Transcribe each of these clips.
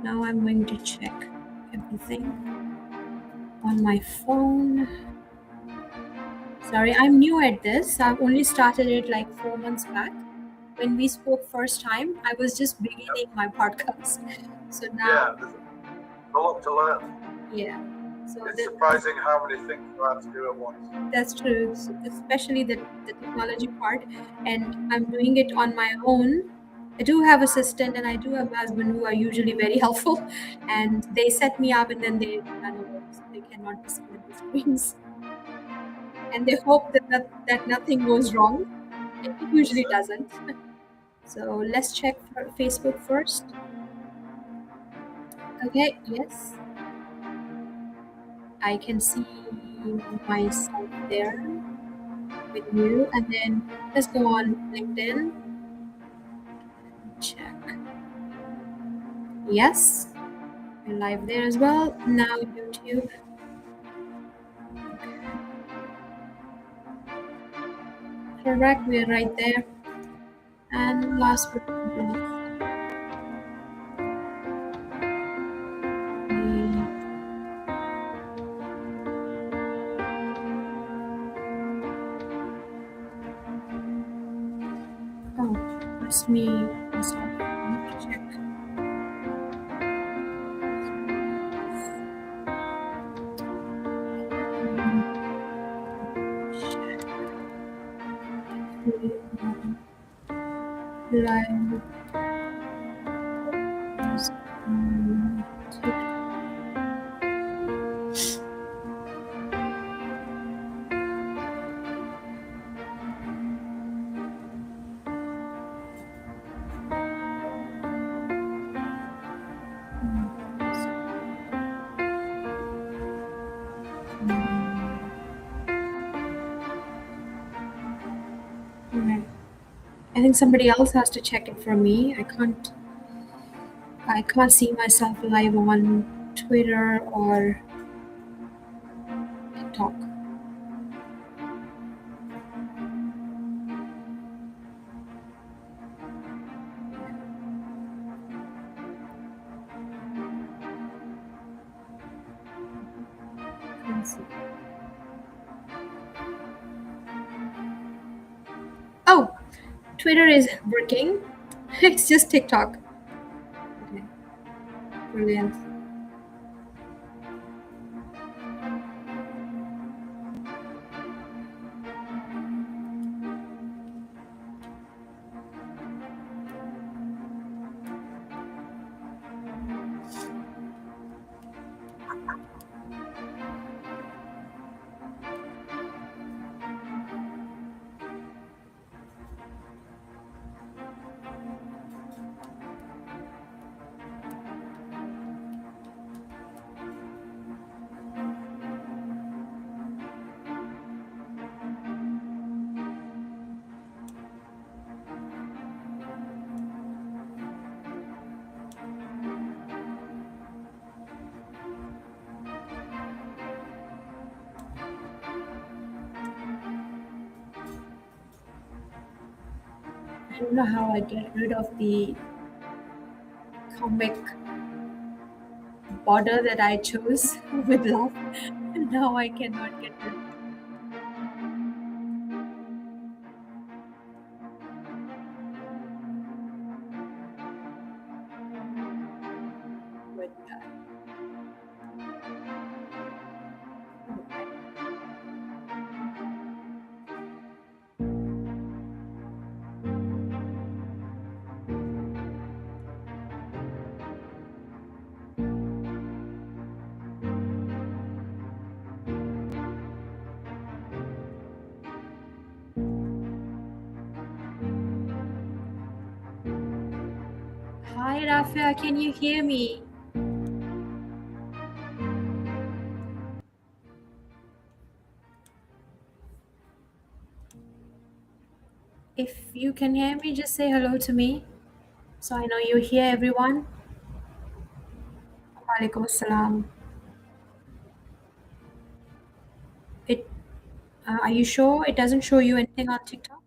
Now I'm going to check everything on my phone. Sorry, I'm new at this. I've only started it like 4 months back. When we spoke first time, I was just beginning my podcast. So now, Yeah, there's a lot to learn. yeah. So It's surprising how many things you have to do at once. that's true, especially the technology part. And I'm doing it on my own. I do have assistant and I do have husband who are usually very helpful, and they set me up and then they run away, so they cannot be seen in the screens. And they hope that nothing goes wrong. It usually doesn't. So let's check for Facebook first. Okay, yes. I can see myself there with you. And then let's go on LinkedIn. Check. Yes. We're live there as well. Now YouTube. Correct, we're right there. And last but not least, it's me myself. I need to check. Live. I think somebody else has to check it for me. I can't see myself live on Twitter or TikTok. Oh, Twitter is working. It's just TikTok. Okay. Brilliant. I don't know how I get rid of the comic border that I chose with love. Now I cannot get rid of it. With that. Hi, Rafa, can you hear me? If you can hear me, just say hello to me, so I know you hear everyone. Walaikum assalam. Are you sure it doesn't show you anything on TikTok?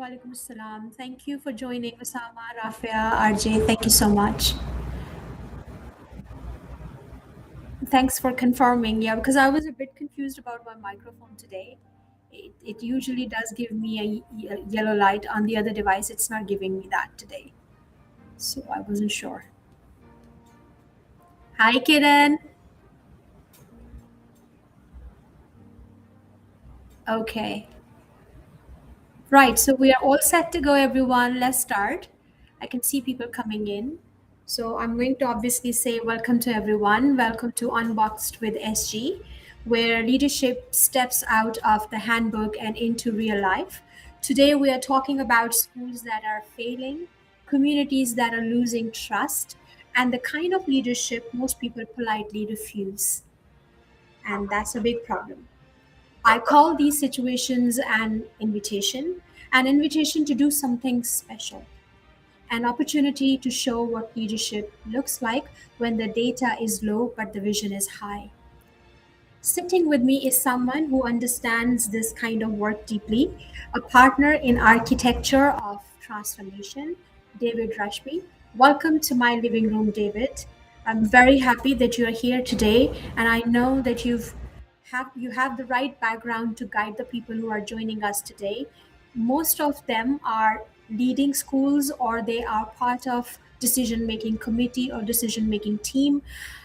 Walaikum Assalam. Thank you for joining Osama, Rafia, RJ. Thank you so much. Thanks for confirming. Yeah, because I was a bit confused about my microphone today. It usually does give me a yellow light on the other device. It's not giving me that today. So I wasn't sure. Hi, Kiran. Okay. Right, so we are all set to go, everyone. Let's start. I can see people coming in. So I'm going to obviously say welcome to everyone. Welcome to Unboxed with SG, where leadership steps out of the handbook and into real life. Today we are talking about schools that are failing, communities that are losing trust, and the kind of leadership most people politely refuse. And that's a big problem. I call these situations an invitation to do something special, an opportunity to show what leadership looks like when the data is low but the vision is high. Sitting with me is someone who understands this kind of work deeply, a partner in architecture of transformation, David Rushby. Welcome to my living room, David. I'm very happy that you're here today, and I know that you have the right background to guide the people who are joining us today. Most of them are leading schools or they are part of decision making committee or decision making team.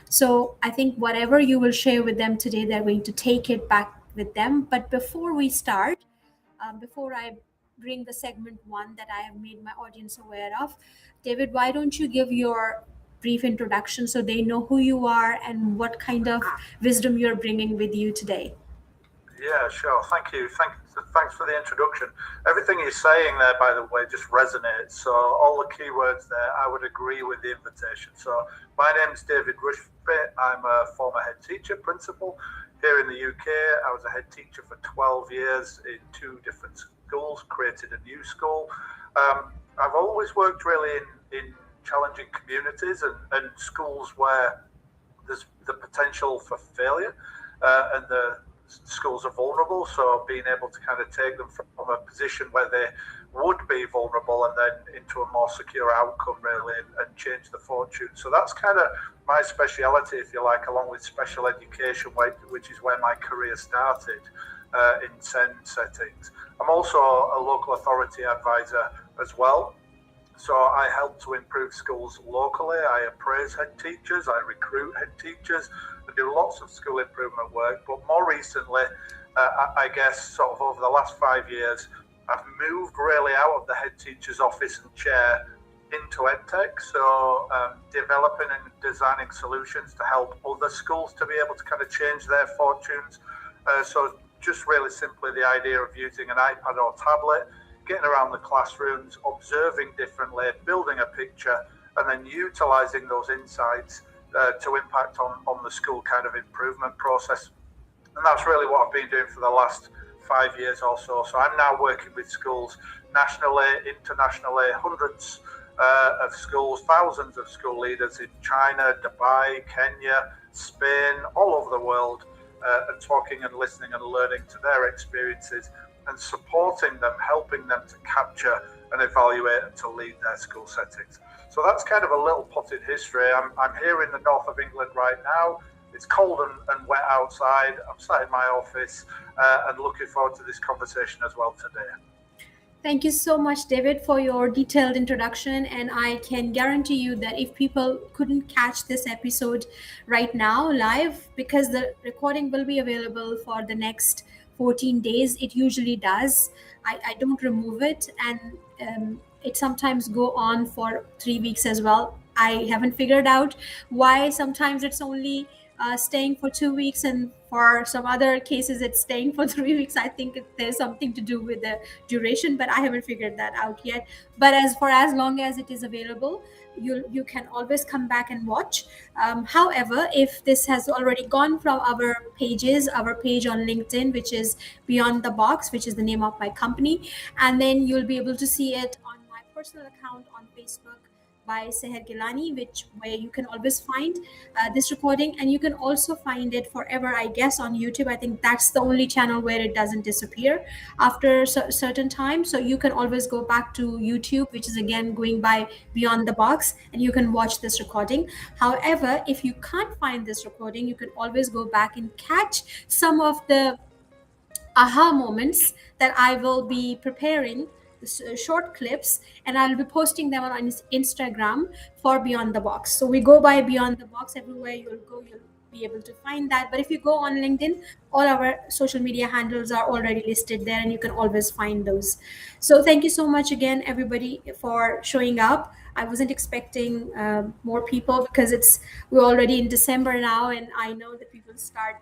So I think whatever you will share with them today, they're going to take it back with them. But before we start, before I bring the segment one that I have made my audience aware of, David, why don't you give your brief introduction so they know who you are and what kind of wisdom you're bringing with you today? Yeah, sure. Thank you. Thanks for the introduction. Everything you're saying there, by the way, just resonates. So all the keywords there, I would agree with the invitation. So my name is David Rushby. I'm a former head teacher, principal here in the UK. I was a head teacher for 12 years in two different schools, created a new school. I've always worked really in challenging communities and schools where there's the potential for failure and the schools are vulnerable. So being able to kind of take them from a position where they would be vulnerable and then into a more secure outcome, really, and change the fortune. So that's kind of my speciality, if you like, along with special education, which is where my career started in SEND settings. I'm also a local authority advisor as well. So I help to improve schools locally. I appraise head teachers, I recruit head teachers, I do lots of school improvement work. But more recently, I guess sort of over the last 5 years, I've moved really out of the head teacher's office and chair into EdTech. So developing and designing solutions to help other schools to be able to kind of change their fortunes. So just really simply the idea of using an iPad or tablet, getting around the classrooms, observing differently, building a picture, and then utilising those insights to impact on the school kind of improvement process. And that's really what I've been doing for the last 5 years or so. So I'm now working with schools nationally, internationally, hundreds of schools, thousands of school leaders in China, Dubai, Kenya, Spain, all over the world, and talking and listening and learning to their experiences and supporting them, helping them to capture and evaluate and to lead their school settings. So that's kind of a little potted history. I'm here in the north of England right now. It's cold and wet outside. I'm sat in my office and looking forward to this conversation as well today. Thank you so much, David, for your detailed introduction. And I can guarantee you that if people couldn't catch this episode right now live, because the recording will be available for the next 14 days, it usually does. I don't remove it. And it sometimes go on for 3 weeks as well. I haven't figured out why sometimes it's only staying for 2 weeks, and for some other cases it's staying for 3 weeks. I think there's something to do with the duration, but I haven't figured that out yet. But as for as long as it is available, you can always come back and watch. However, if this has already gone from our pages, our page on LinkedIn, which is Beyond the Box, which is the name of my company, and then you'll be able to see it on my personal account on Facebook, by Seher Gilani, which where you can always find this recording, and you can also find it forever, I guess, on YouTube. I think that's the only channel where it doesn't disappear after a certain time. So you can always go back to YouTube, which is again going by Beyond the Box, and you can watch this recording. However, if you can't find this recording, you can always go back and catch some of the aha moments that I will be preparing, short clips, and I'll be posting them on Instagram for Beyond the Box. So we go by Beyond the Box everywhere you'll go, you'll be able to find that. But if you go on LinkedIn, all our social media handles are already listed there, and you can always find those. So thank you so much again, everybody, for showing up. I wasn't expecting more people because we're already in December now, and I know that people start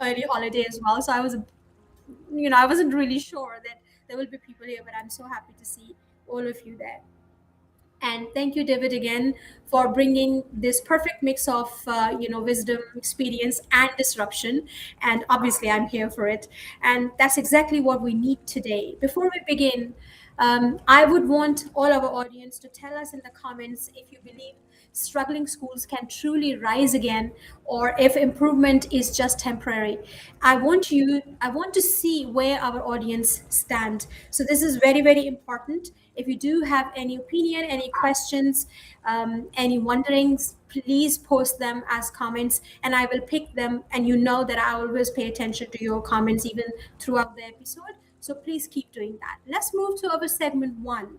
early holiday as well. So I wasn't really sure that there will be people here, but I'm so happy to see all of you there. And thank you, David, again for bringing this perfect mix of wisdom, experience, and disruption. And obviously, I'm here for it. And that's exactly what we need today. Before we begin, I would want all our audience to tell us in the comments if you believe struggling schools can truly rise again, or if improvement is just temporary. I want to see where our audience stand. So this is very, very important. If you do have any opinion, any questions, any wonderings, please post them as comments, and I will pick them. And you know that I always pay attention to your comments even throughout the episode. So please keep doing that. Let's move to our segment 1.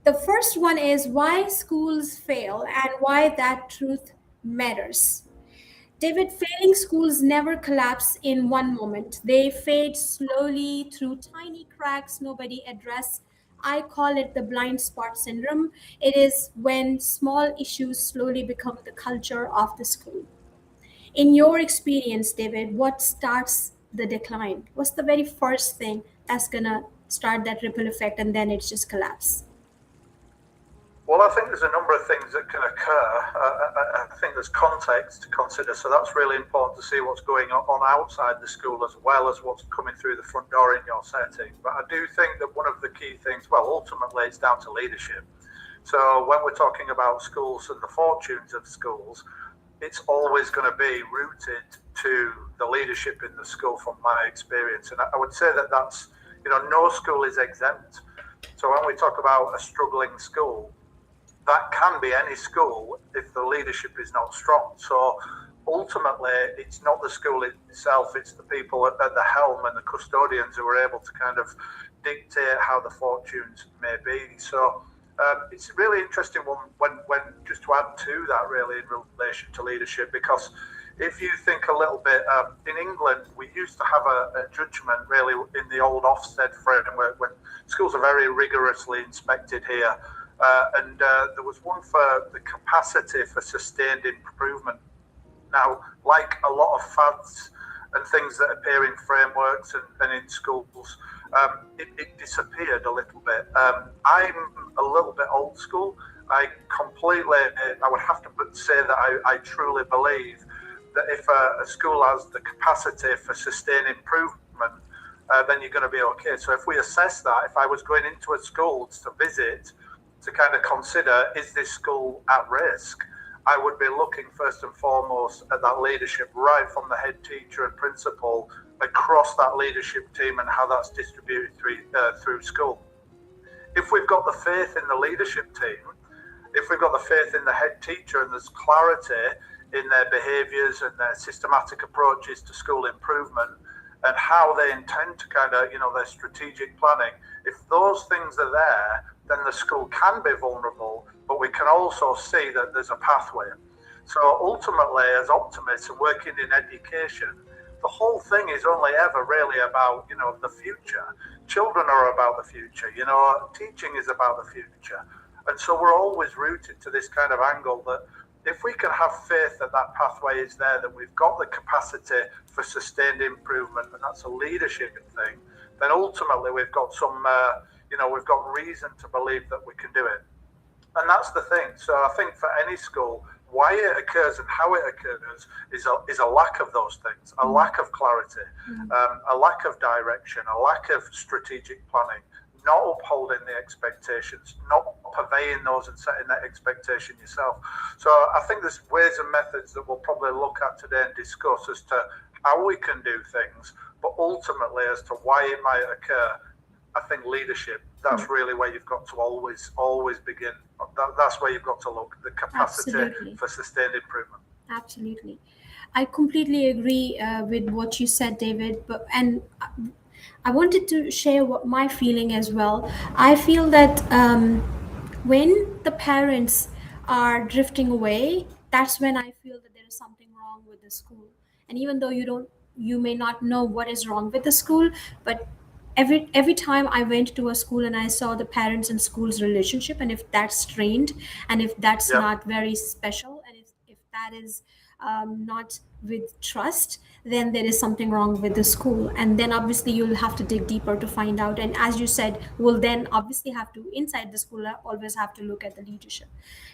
The first one is why schools fail and why that truth matters. David, failing schools never collapse in one moment. They fade slowly through tiny cracks nobody address. I call it the blind spot syndrome. It is when small issues slowly become the culture of the school. In your experience, David, what starts the decline? What's the very first thing that's going to start that ripple effect and then it just collapse? Well, I think there's a number of things that can occur. I think there's context to consider, so that's really important to see what's going on outside the school as well as what's coming through the front door in your setting. But I do think that one of the key things, well, ultimately it's down to leadership. So when we're talking about schools and the fortunes of schools, it's always going to be rooted to the leadership in the school from my experience. And I would say that that's, no school is exempt. So when we talk about a struggling school, that can be any school if the leadership is not strong. So ultimately, it's not the school itself, it's the people at the helm and the custodians who are able to kind of dictate how the fortunes may be. So it's a really interesting one when just to add to that really in relation to leadership, because if you think a little bit, in England, we used to have a judgment really in the old Ofsted framework when schools are very rigorously inspected here. And there was one for the capacity for sustained improvement. Now, like a lot of fads and things that appear in frameworks and in schools, it disappeared a little bit. I'm a little bit old school. I would have to say that I truly believe that if a school has the capacity for sustained improvement, then you're going to be okay. So if we assess that, if I was going into a school to visit, to kind of consider, is this school at risk? I would be looking first and foremost at that leadership, right from the head teacher and principal across that leadership team and how that's distributed through school. If we've got the faith in the leadership team, if we've got the faith in the head teacher and there's clarity in their behaviours and their systematic approaches to school improvement and how they intend to kind of, their strategic planning, if those things are there, then the school can be vulnerable, but we can also see that there's a pathway. So ultimately, as optimists and working in education, the whole thing is only ever really about, the future. Children are about the future, teaching is about the future. And so we're always rooted to this kind of angle that if we can have faith that that pathway is there, that we've got the capacity for sustained improvement, and that's a leadership thing, then ultimately we've got some, we've got reason to believe that we can do it. And that's the thing. So I think for any school, why it occurs and how it occurs is a lack of those things, a lack of clarity, a lack of direction, a lack of strategic planning, not upholding the expectations, not purveying those and setting that expectation yourself. So I think there's ways and methods that we'll probably look at today and discuss as to how we can do things, but ultimately as to why it might occur. I think leadership, that's really where you've got to always begin. That's where you've got to look, the capacity Absolutely. for sustained improvement. Absolutely. I completely agree with what you said, David. But and I wanted to share what my feeling as well. I feel that when the parents are drifting away, that's when I feel that there is something wrong with the school. And even though you may not know what is wrong with the school, but every time I went to a school and I saw the parents and school's relationship, and if that's strained, and if that's Yeah, not very special, and if that is not with trust, then there is something wrong with the school. And then obviously you'll have to dig deeper to find out. And as you said, we'll then obviously have to, inside the school, always have to look at the leadership.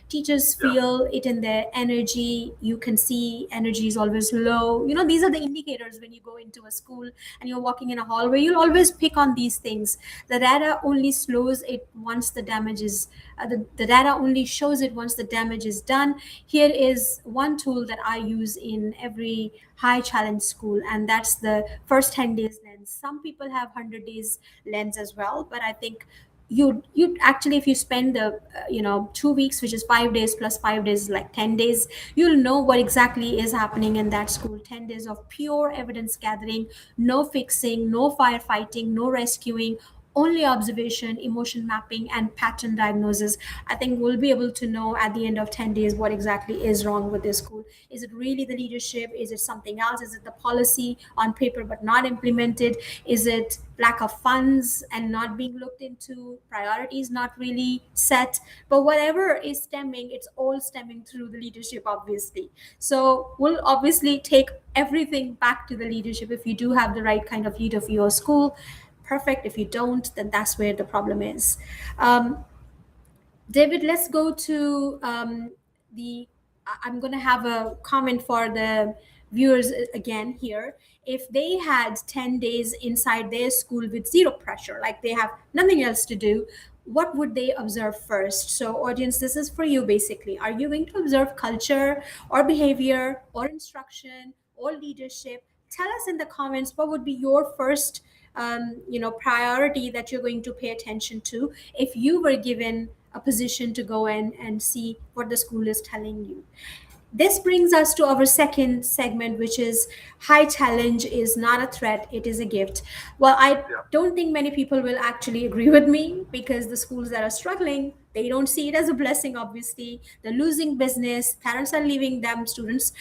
Teachers yeah, feel it in their energy. You can see energy is always low. These are the indicators when you go into a school and you're walking in a hallway. You'll always pick on these things. The data only slows it once the damage is the data only shows it once the damage is done. Here is one tool that I use in every high challenge school, and that's the first 10 days lens. Some people have 100 days lens as well, but I think you actually, if you spend the 2 weeks, which is 5 days plus 5 days, like 10 days, you'll know what exactly is happening in that school. 10 days of pure evidence gathering, no fixing, no firefighting, no rescuing, only observation, emotion mapping, and pattern diagnosis. I think we'll be able to know at the end of 10 days what exactly is wrong with this school. Is it really the leadership? Is it something else? Is it the policy on paper but not implemented? Is it lack of funds and not being looked into, priorities not really set? But whatever is stemming, it's all stemming through the leadership, obviously. So we'll obviously take everything back to the leadership. If you do have the right kind of leader for your school, perfect. If you don't, then that's where the problem is. um, David, let's go to the. I'm going to have a comment for the viewers again here. If they had 10 days inside their school with zero pressure, like they have nothing else to do, what would they observe first? So, audience, this is for you basically. Are you going to observe culture or behavior or instruction or leadership? Tell us in the comments what would be your first priority that you're going to pay attention to if you were given a position to go in and see what the school is telling you. This brings us to our second segment, which is high challenge is not a threat, it is a gift. Well, I yeah. don't think many people will actually agree with me, because the schools that are struggling, they don't see it as a blessing, obviously. They're losing business, parents are leaving them, students,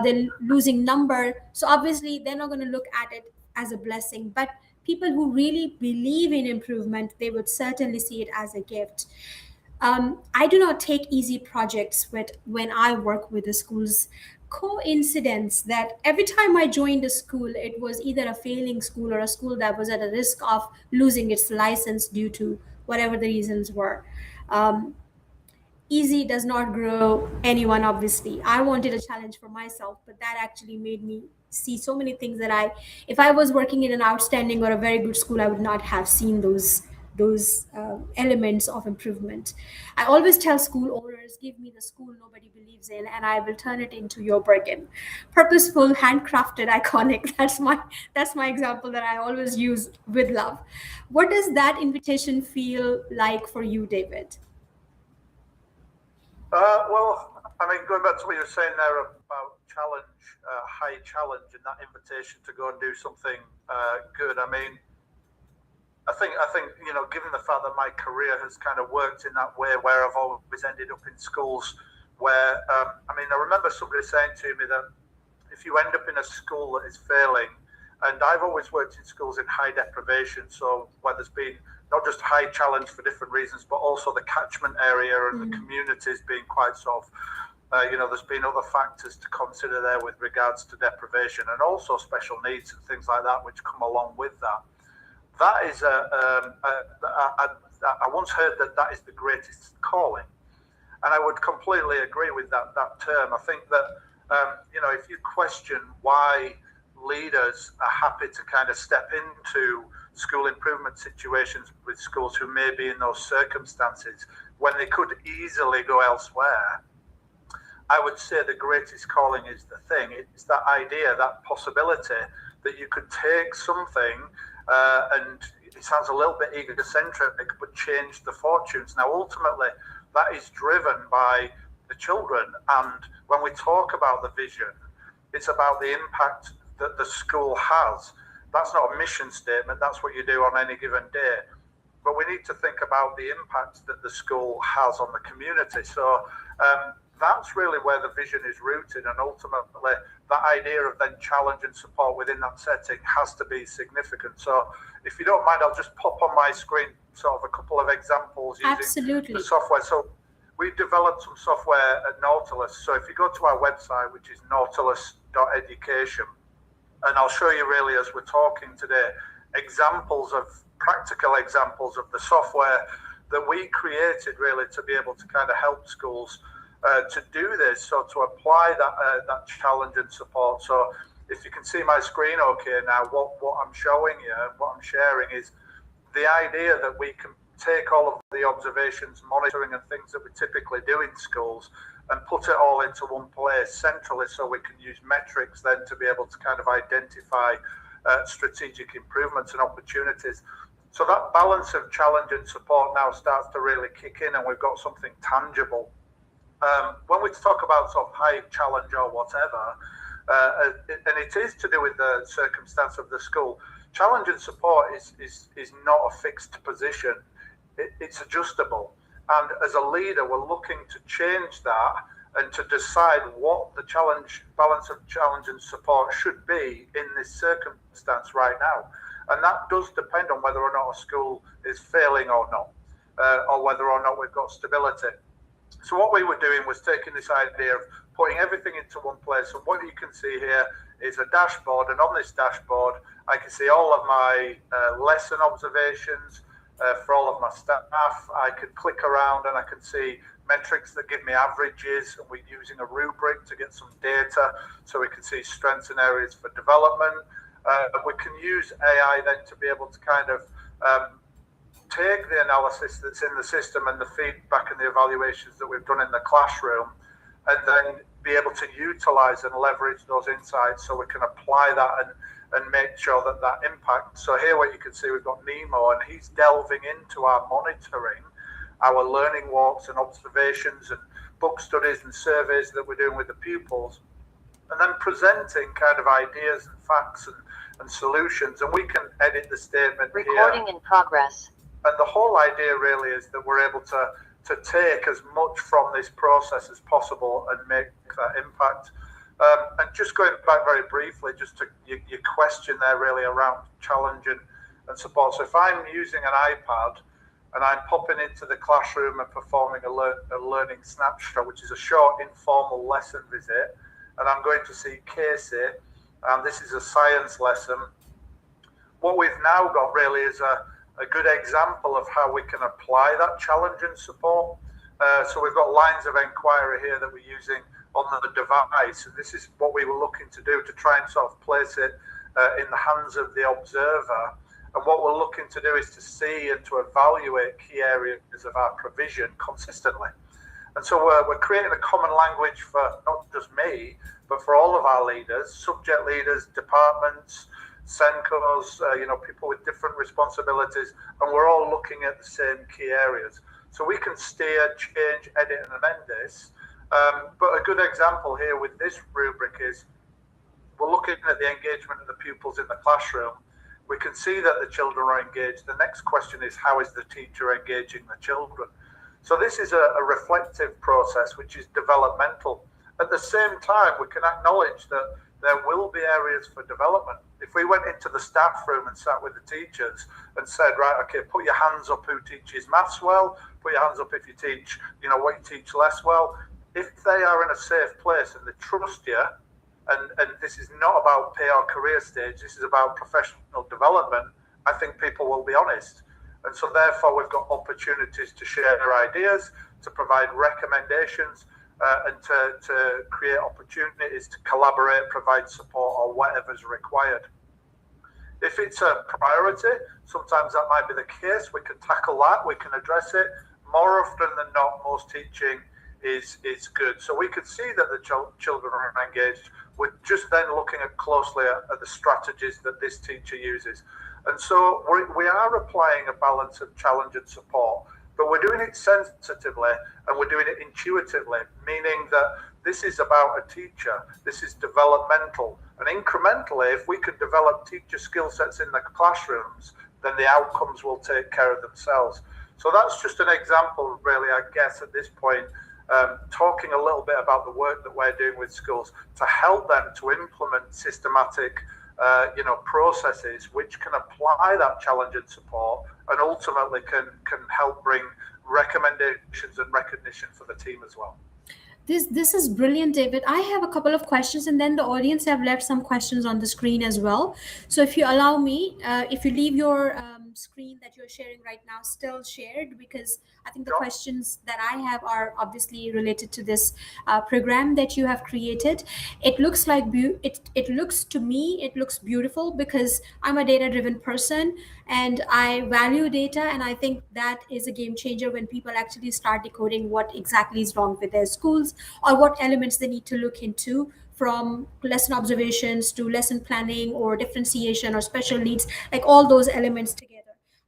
they're losing number. So obviously, they're not going to look at it as a blessing. But people who really believe in improvement, they would certainly see it as a gift. I do not take easy projects when I work with the schools. Coincidence that every time I joined a school, it was either a failing school or a school that was at a risk of losing its license due to whatever the reasons were. Um, Easy does not grow anyone, obviously. I wanted a challenge for myself, but that actually made me see so many things that if I was working in an outstanding or a very good school, I would not have seen those elements of improvement. I always tell school owners, give me the school nobody believes in, and I will turn it into your Bergen. Purposeful, handcrafted, iconic. That's my example that I always use with love. What does that invitation feel like for you, David? Well, I mean, going back to what you were saying there about challenge, high challenge, and that invitation to go and do something good. I mean, I think given the fact that my career has kind of worked in that way, where I've always ended up in schools where, I mean, I remember somebody saying to me that if you end up in a school that is failing, and I've always worked in schools in high deprivation, so where there's been not just high challenge for different reasons, but also the catchment area and the communities being quite sort of, there's been other factors to consider there with regards to deprivation and also special needs and things like that, which come along with that. That is I once heard that is the greatest calling, and I would completely agree with that term. I think that if you question why leaders are happy to kind of step into school improvement situations with schools who may be in those circumstances when they could easily go elsewhere, I would say the greatest calling is the thing. It's that idea, that possibility that you could take something and it sounds a little bit egocentric, but change the fortunes. Now, ultimately, that is driven by the children. And when we talk about the vision, it's about the impact that the school has. That's not a mission statement. That's what you do on any given day. But we need to think about the impact that the school has on the community. So that's really where the vision is rooted. And ultimately, that idea of then challenge and support within that setting has to be significant. So if you don't mind, I'll just pop on my screen sort of a couple of examples using Absolutely. the software. So we've developed some software at Nautilus. So if you go to our website, which is nautilus.education, and I'll show you really as we're talking today, practical examples of the software that we created really to be able to kind of help schools to do this, so to apply that challenge and support. So if you can see my screen okay now, what I'm showing you, what I'm sharing is the idea that we can take all of the observations, monitoring and things that we typically do in schools and put it all into one place centrally, so we can use metrics then to be able to kind of identify strategic improvements and opportunities. So that balance of challenge and support now starts to really kick in, and we've got something tangible. When we talk about sort of high challenge or whatever, and it is to do with the circumstance of the school, challenge and support is not a fixed position. It's adjustable. And as a leader, we're looking to change that and to decide what the balance of challenge and support should be in this circumstance right now. And that does depend on whether or not a school is failing or not, or whether or not we've got stability. So what we were doing was taking this idea of putting everything into one place. And what you can see here is a dashboard. And on this dashboard, I can see all of my lesson observations for all of my staff. I could click around and I can see metrics that give me averages. And we're using a rubric to get some data so we can see strengths and areas for development. We can use AI then to be able to kind of take the analysis that's in the system and the feedback and the evaluations that we've done in the classroom, and then be able to utilize and leverage those insights so we can apply that and make sure that that impact. So here what you can see, we've got Nemo, and he's delving into our monitoring, our learning walks and observations and book studies and surveys that we're doing with the pupils, and then presenting kind of ideas and facts and solutions. And we can edit the statement Recording here. in progress. And the whole idea really is that we're able to take as much from this process as possible and make that impact. And just going back very briefly, just to your question there really around challenge and support. So if I'm using an iPad and I'm popping into the classroom and performing a learning snapshot, which is a short informal lesson visit, and I'm going to see Casey, and this is a science lesson, what we've now got really is a good example of how we can apply that challenge and support. So we've got lines of inquiry here that we're using on the device, and this is what we were looking to do to try and sort of place it in the hands of the observer. And what we're looking to do is to see and to evaluate key areas of our provision consistently. And so we're creating a common language for not just me, but for all of our leaders, subject leaders, departments, Senkos, people with different responsibilities, and we're all looking at the same key areas. So we can steer, change, edit, and amend this. But a good example here with this rubric is we're looking at the engagement of the pupils in the classroom. We can see that the children are engaged. The next question is, how is the teacher engaging the children? So this is a reflective process, which is developmental. At the same time, we can acknowledge that there will be areas for development. If we went into the staff room and sat with the teachers and said, right, okay, put your hands up who teaches maths well, put your hands up if you teach, what you teach less well. If they are in a safe place and they trust you, and this is not about pay or career stage, this is about professional development, I think people will be honest. And so therefore we've got opportunities to share their ideas, to provide recommendations, and to create opportunities to collaborate, provide support, or whatever's required. If it's a priority, sometimes that might be the case. We can tackle that, we can address it. More often than not, most teaching is good. So we could see that the children are engaged. We're just then looking at closely at the strategies that this teacher uses. And so we are applying a balance of challenge and support, but we're doing it sensitively and we're doing it intuitively, meaning that this is about a teacher. This is developmental. And incrementally, if we can develop teacher skill sets in the classrooms, then the outcomes will take care of themselves. So that's just an example, really, I guess, at this point, talking a little bit about the work that we're doing with schools to help them to implement systematic processes which can apply that challenge and support and ultimately can help bring recommendations and recognition for the team as well. This is brilliant, David. I have a couple of questions, and then the audience have left some questions on the screen as well. So if you allow me, if you leave your screen that you're sharing right now still shared, because I think the questions that I have are obviously related to this program that you have created. It looks like it looks to me, it looks beautiful because I'm a data-driven person and I value data, and I think that is a game changer when people actually start decoding what exactly is wrong with their schools or what elements they need to look into, from lesson observations to lesson planning or differentiation or special needs, like all those elements together.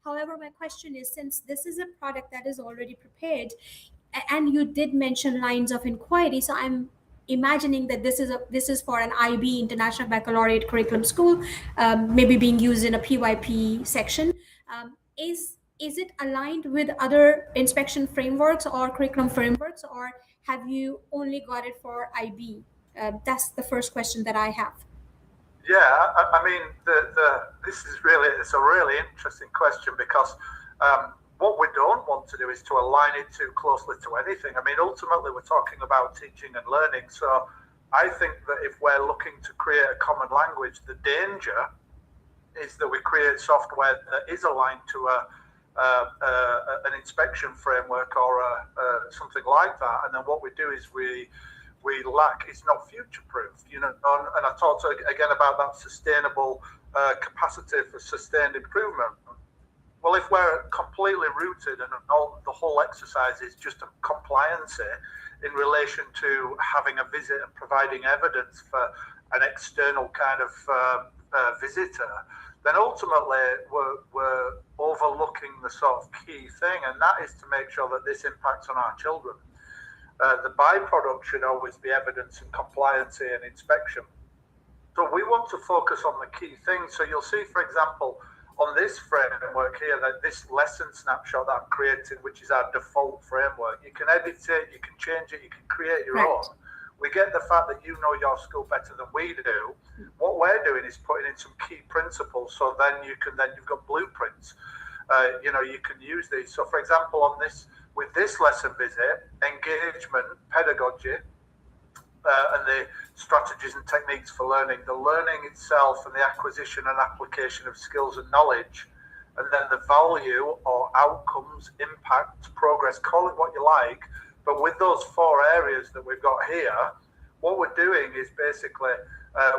However, my question is, since this is a product that is already prepared, and you did mention lines of inquiry, so I'm imagining that this is for an IB, International Baccalaureate Curriculum School, maybe being used in a PYP section. Is it aligned with other inspection frameworks or curriculum frameworks, or have you only got it for IB? That's the first question that I have. Yeah, I mean, this is it's a really interesting question because what we don't want to do is to align it too closely to anything. I mean, ultimately, we're talking about teaching and learning. So I think that if we're looking to create a common language, the danger is that we create software that is aligned to an inspection framework or something like that. And then what we do is we lack, it's not future-proof, and I talked again about that sustainable capacity for sustained improvement. Well, if we're completely rooted and the whole exercise is just a compliancy in relation to having a visit and providing evidence for an external kind of visitor, then ultimately we're overlooking the sort of key thing, and that is to make sure that this impacts on our children. The byproduct should always be evidence and compliancy and inspection. So we want to focus on the key things. So you'll see, for example, on this framework here, that this lesson snapshot that I've created, which is our default framework, you can edit it, you can change it, you can create your own. We get the fact that you know your school better than we do. What we're doing is putting in some key principles, so then you've got blueprints. You can use these. So, for example, with this lesson visit, engagement, pedagogy, and the strategies and techniques for learning, the learning itself and the acquisition and application of skills and knowledge, and then the value or outcomes, impact, progress, call it what you like. But with those 4 areas that we've got here, what we're doing is basically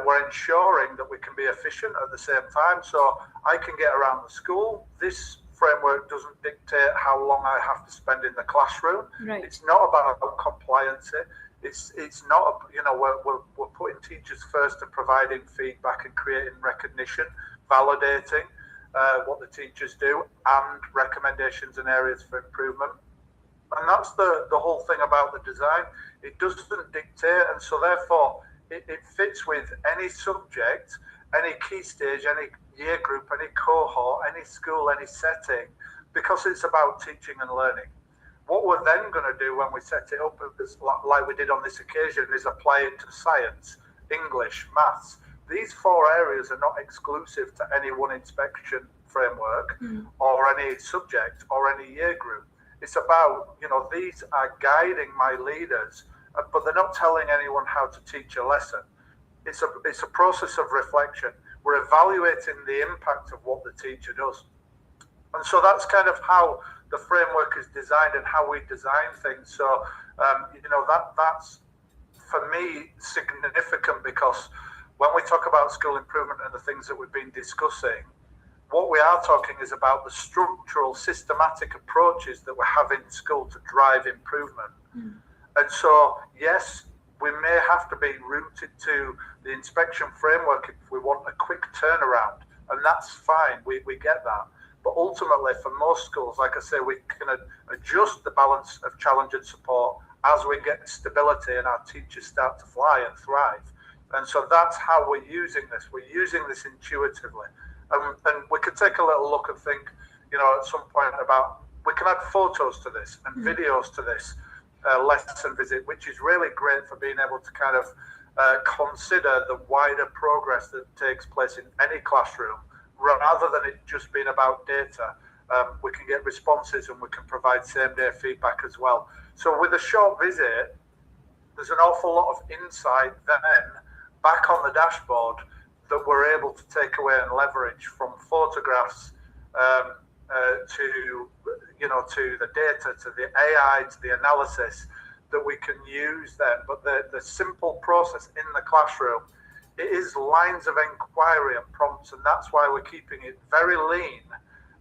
we're ensuring that we can be efficient at the same time. So I can get around the school. This framework doesn't dictate how long I have to spend in the classroom. Right. It's not about compliancy. It's not, we're putting teachers first and providing feedback and creating recognition, validating what the teachers do, and recommendations and areas for improvement. And that's the whole thing about the design. It doesn't dictate, and so therefore it fits with any subject, any key stage, any year group, any cohort, any school, any setting, because it's about teaching and learning. What we're then going to do when we set it up, like we did on this occasion, is apply it to science, English, maths. These 4 areas are not exclusive to any one inspection framework or any subject or any year group. It's about, these are guiding my leaders, but they're not telling anyone how to teach a lesson. It's a process of reflection. We're evaluating the impact of what the teacher does. And so that's kind of how the framework is designed and how we design things. So, that's for me significant, because when we talk about school improvement and the things that we've been discussing, what we are talking is about the structural, systematic approaches that we have in school to drive improvement. And so, yes, we may have to be rooted to the inspection framework if we want a quick turnaround, and that's fine, we get that. But ultimately, for most schools, like I say, we can adjust the balance of challenge and support as we get stability and our teachers start to fly and thrive. And so that's how we're using this. We're using this intuitively. And we could take a little look and think, at some point about, we can add photos to this and videos to this lesson visit, which is really great for being able to kind of consider the wider progress that takes place in any classroom, rather than it just being about data. We can get responses and we can provide same-day feedback as well. So with a short visit, there's an awful lot of insight then back on the dashboard that we're able to take away and leverage, from photographs to the data, to the AI, to the analysis that we can use then. But the simple process in the classroom, it is lines of inquiry and prompts, and that's why we're keeping it very lean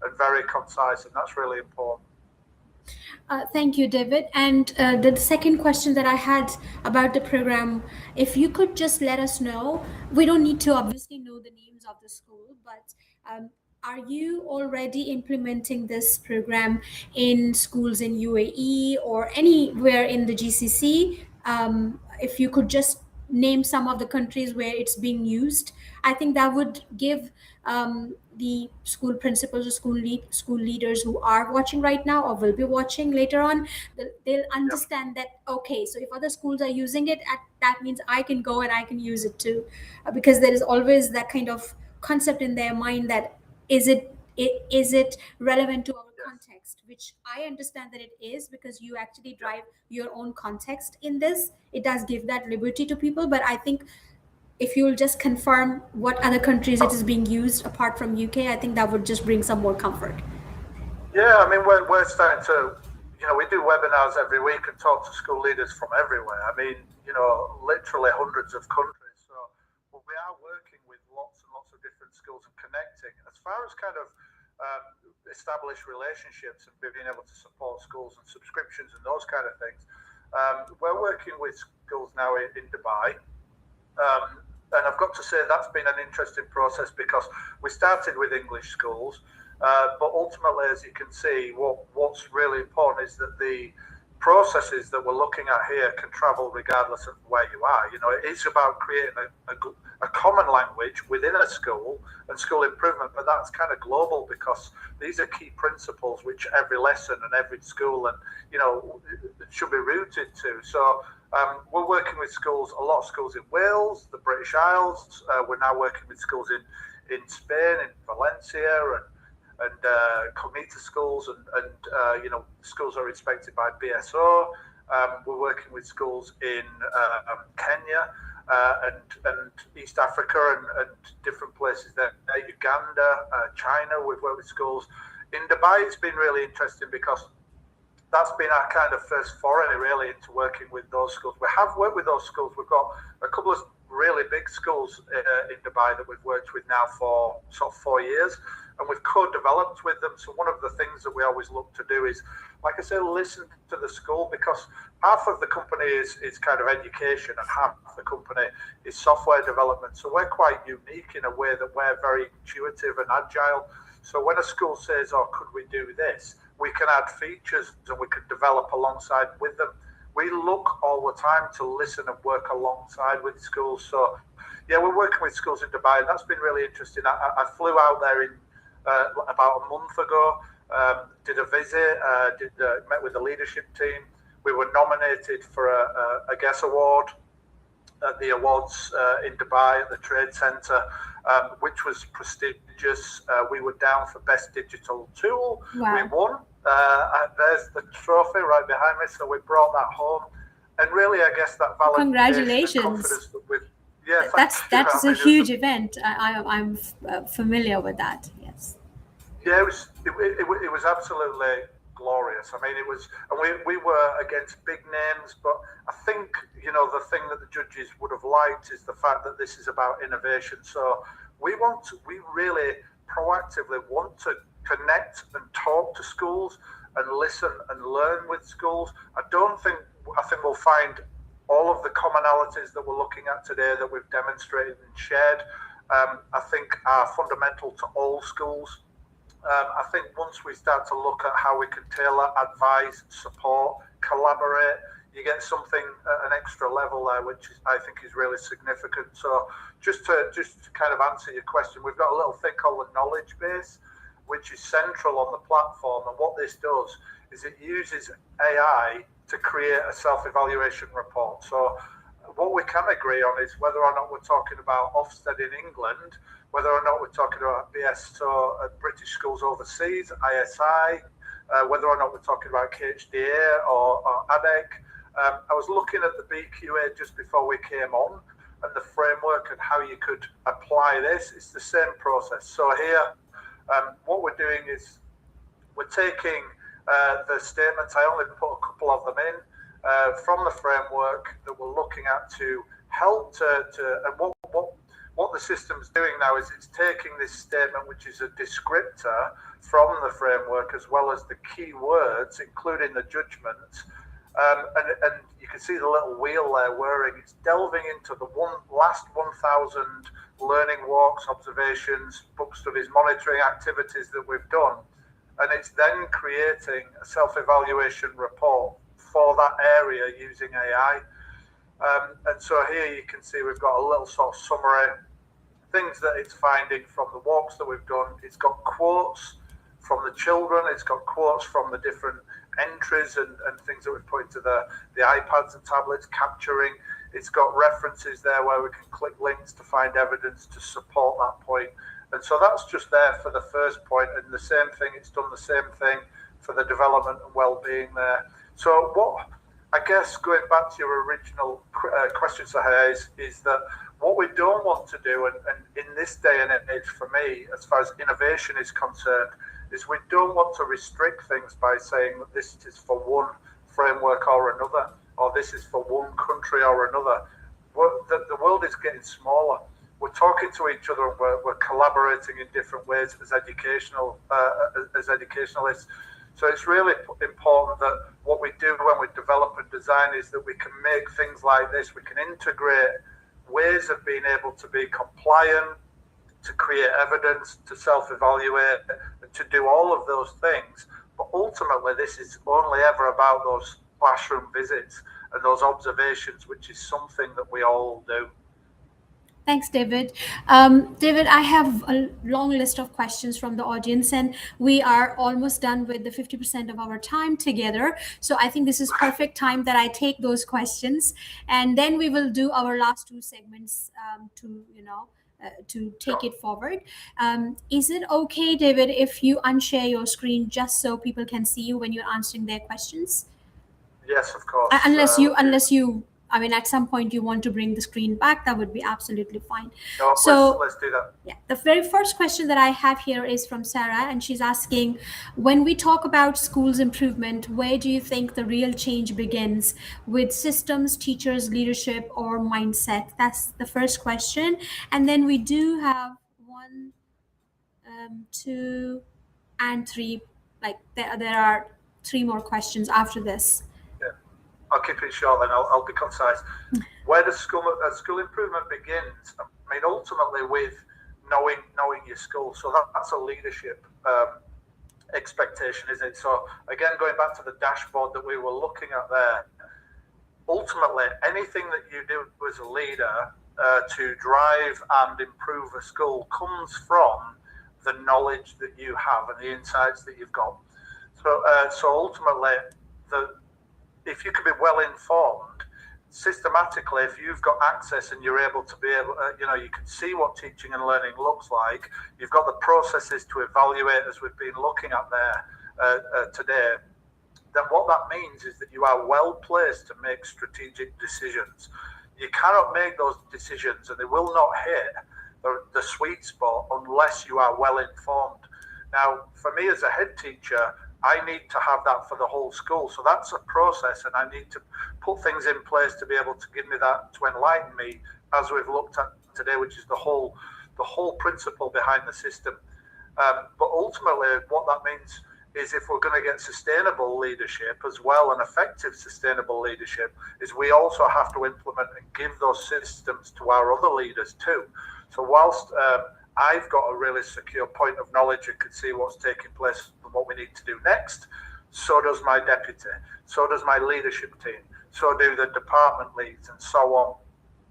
and very concise, and that's really important. Thank you, David. And the second question that I had about the program, if you could just let us know, we don't need to obviously know the names of the school, but are you already implementing this program in schools in UAE or anywhere in the GCC? If you could just name some of the countries where it's being used, I think that would give the school principals or school leaders who are watching right now or will be watching later on, they'll understand that, okay, so if other schools are using it, that means I can go and I can use it too. Because there is always that kind of concept in their mind that is it relevant to our context, which I understand that it is, because you actually drive your own context in this. It does give that liberty to people, but I think if you'll just confirm what other countries it is being used apart from UK, I think that would just bring some more comfort. Yeah, I mean, we're starting to, we do webinars every week and talk to school leaders from everywhere. I mean, literally hundreds of countries. So we are working with lots and lots of different schools and connecting. As far as kind of established relationships and being able to support schools and subscriptions and those kind of things, we're working with schools now in Dubai. And I've got to say that's been an interesting process, because we started with English schools, but ultimately, as you can see, what's really important is that the processes that we're looking at here can travel regardless of where you are. It is about creating a common language within a school and school improvement, but that's kind of global, because these are key principles which every lesson and every school and should be rooted to. So we're working with schools, a lot of schools in Wales, the British Isles. We're now working with schools in Spain, in Valencia, and commuter schools, and schools are inspected by BSO. We're working with schools in Kenya and East Africa and different places there. Uganda, China, we've worked with schools. In Dubai, it's been really interesting, because that's been our kind of first foray really into working with those schools. We have worked with those schools. We've got a couple of really big schools in Dubai that we've worked with now for sort of 4 years, and we've co-developed with them. So one of the things that we always look to do is, like I say, listen to the school, because half of the company is kind of education and half of the company is software development. So we're quite unique in a way that we're very intuitive and agile. So when a school says, oh, could we do this? We can add features and we can develop alongside with them. We look all the time to listen and work alongside with schools. So, yeah, we're working with schools in Dubai, and that's been really interesting. I flew out there in about a month ago, did a visit, met with the leadership team. We were nominated for a GUESS award at the awards in Dubai at the Trade Centre, which was prestigious. We were down for Best Digital Tool. Wow. We won. There's the trophy right behind me, so we brought that home. And really, I guess that validation, congratulations. That's a huge event. I'm familiar with that. Yes. Yeah, it was absolutely glorious. I mean, it was, and we were against big names, but I think, the thing that the judges would have liked is the fact that this is about innovation. So we really proactively want to connect and talk to schools and listen and learn with schools. I think we'll find all of the commonalities that we're looking at today that we've demonstrated and shared, I think are fundamental to all schools. I think once we start to look at how we can tailor, advise, support, collaborate, you get something at an extra level there, which I think is really significant. So just to kind of answer your question, we've got a little thing called the knowledge base, which is central on the platform. And what this does is it uses AI to create a self-evaluation report. So what we can agree on is whether or not we're talking about Ofsted in England, whether or not we're talking about BSO at British schools overseas, ISI, whether or not we're talking about KHDA or ADEC. I was looking at the BQA just before we came on and the framework and how you could apply this. It's the same process. So here, what we're doing is we're taking the statements, I only put a couple of them in, from the framework that we're looking at to help and what the system's doing now is it's taking this statement, which is a descriptor from the framework, as well as the key words, including the judgments. And you can see the little wheel there whirring. It's delving into the last 1,000 learning walks, observations, book studies, monitoring activities that we've done. And it's then creating a self-evaluation report for that area using AI. And so here you can see we've got a little sort of summary, things that it's finding from the walks that we've done. It's got quotes from the children. It's got quotes from the different entries and things that we've put into the iPads and tablets, capturing. It's got references there where we can click links to find evidence to support that point. And so that's just there for the first point. And the same thing, it's done the same thing for the development and well-being there. So what, I guess, going back to your original question, Sahaya, is that what we don't want to do, and in this day and age for me, as far as innovation is concerned, is we don't want to restrict things by saying that this is for one framework or another, or this is for one country or another. The world is getting smaller. We're talking to each other and we're collaborating in different ways as educationalists. So it's really important that what we do when we develop and design is that we can make things like this. We can integrate ways of being able to be compliant, to create evidence, to self-evaluate, and to do all of those things. But ultimately, this is only ever about those classroom visits and those observations, which is something that we all do. Thanks, David. David, I have a long list of questions from the audience, and we are almost done with the 50% of our time together. So I think this is perfect time that I take those questions, and then we will do our last two segments to take it forward. Is it okay, David, if you unshare your screen just so people can see you when you're answering their questions? Yes, of course. Unless you I mean, at some point you want to bring the screen back, that would be absolutely fine. No, so let's do that. Yeah, the very first question that I have here is from Sarah, and she's asking, when we talk about schools improvement, where do you think the real change begins? With systems, teachers, leadership, or mindset? That's the first question. And then we do have 1, 2, and 3. Like there are 3 more questions after this. I'll keep it short then, I'll be concise. Where does school improvement begins? I mean, ultimately with knowing your school. So that's a leadership expectation, isn't it? So again, going back to the dashboard that we were looking at there, ultimately anything that you do as a leader to drive and improve a school comes from the knowledge that you have and the insights that you've got. So ultimately, if you can be well informed, systematically, if you've got access and you're able to be able, you can see what teaching and learning looks like. You've got the processes to evaluate, as we've been looking at there today. Then what that means is that you are well placed to make strategic decisions. You cannot make those decisions, and they will not hit the sweet spot unless you are well informed. Now, for me as a head teacher, I need to have that for the whole school. So that's a process, and I need to put things in place to be able to give me that, to enlighten me, as we've looked at today, which is the whole principle behind the system. But ultimately, what that means is, if we're going to get sustainable leadership as well, and effective sustainable leadership, is we also have to implement and give those systems to our other leaders too. So whilst I've got a really secure point of knowledge and can see what's taking place and what we need to do next, so does my deputy, so does my leadership team, so do the department leads, and so on.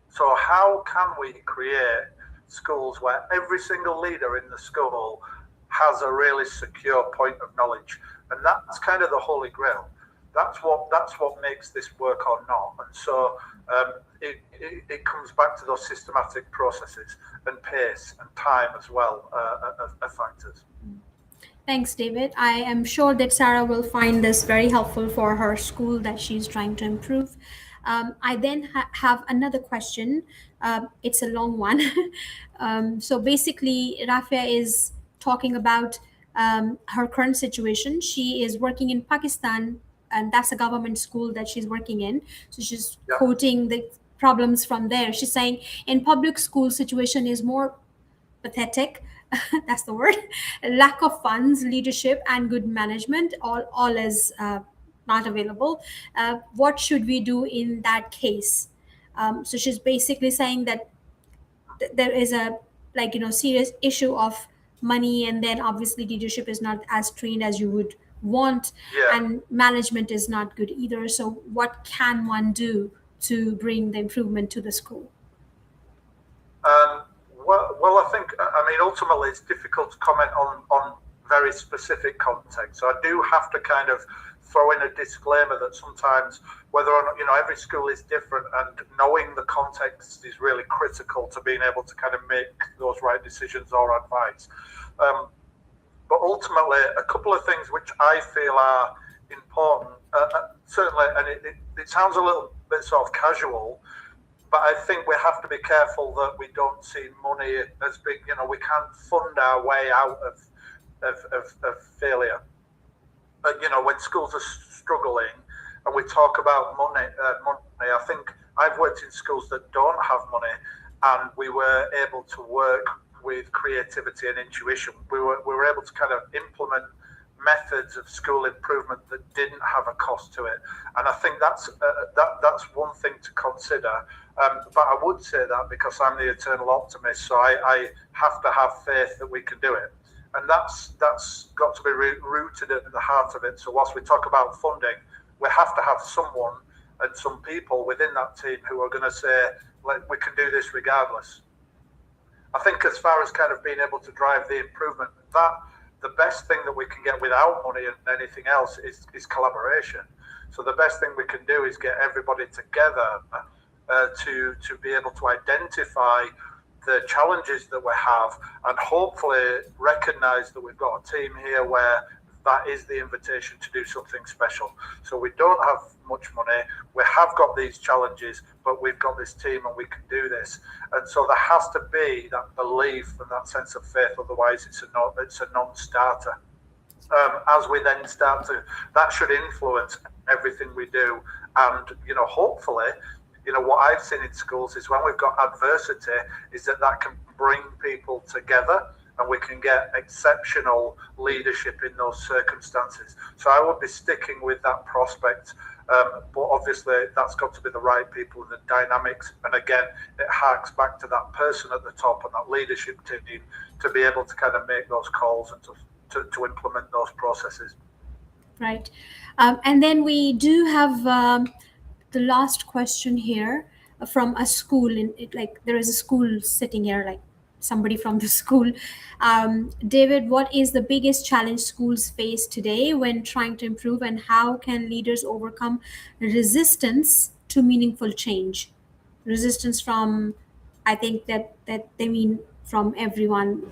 So how can we create schools where every single leader in the school has a really secure point of knowledge? And that's kind of the holy grail. That's what makes this work or not. And so it comes back to those systematic processes, and pace and time as well are factors. Thanks, David. I am sure that Sarah will find this very helpful for her school that she's trying to improve. I then have another question. It's a long one. So basically, Rafia is talking about her current situation. She is working in Pakistan, and that's a government school that she's working in. So she's quoting the problems from there. She's saying, in public school situation is more pathetic. That's the word. Lack of funds, leadership, and good management, all is not available. What should we do in that case? So she's basically saying that there is a serious issue of money, and then obviously leadership is not as trained as you would want, and management is not good either. So what can one do to bring the improvement to the school? Well, I think, ultimately it's difficult to comment on very specific context. So I do have to kind of throw in a disclaimer that sometimes, whether or not, every school is different, and knowing the context is really critical to being able to kind of make those right decisions or advice. But ultimately, a couple of things which I feel are important, certainly, and it sounds a little bit sort of casual, but I think we have to be careful that we don't see money as big. We can't fund our way out of failure. When schools are struggling and we talk about money, I think I've worked in schools that don't have money, and we were able to work with creativity and intuition. We were able to kind of implement methods of school improvement that didn't have a cost to it, and I think that's one thing to consider. But I would say that because I'm the eternal optimist, so I have to have faith that we can do it, and that's got to be rooted at the heart of it. So whilst we talk about funding, we have to have someone and some people within that team who are going to say, like, we can do this regardless. I think as far as kind of being able to drive the improvement, that the best thing that we can get without money and anything else is collaboration. So the best thing we can do is get everybody together to be able to identify the challenges that we have, and hopefully recognize that we've got a team here where that is the invitation to do something special. So we don't have much money, we have got these challenges, but we've got this team and we can do this. And so there has to be that belief and that sense of faith, otherwise it's a non-starter. As we then start to, that should influence everything we do. And hopefully, what I've seen in schools is when we've got adversity, is that can bring people together, and we can get exceptional leadership in those circumstances. So I would be sticking with that prospect, but obviously that's got to be the right people and the dynamics. And again, it harks back to that person at the top and that leadership team to be able to kind of make those calls and to implement those processes. Right. And then we do have the last question here from a school. There is a school sitting here, like somebody from the school. David, what is the biggest challenge schools face today when trying to improve, and how can leaders overcome resistance to meaningful change? Resistance from, I think that they mean from everyone,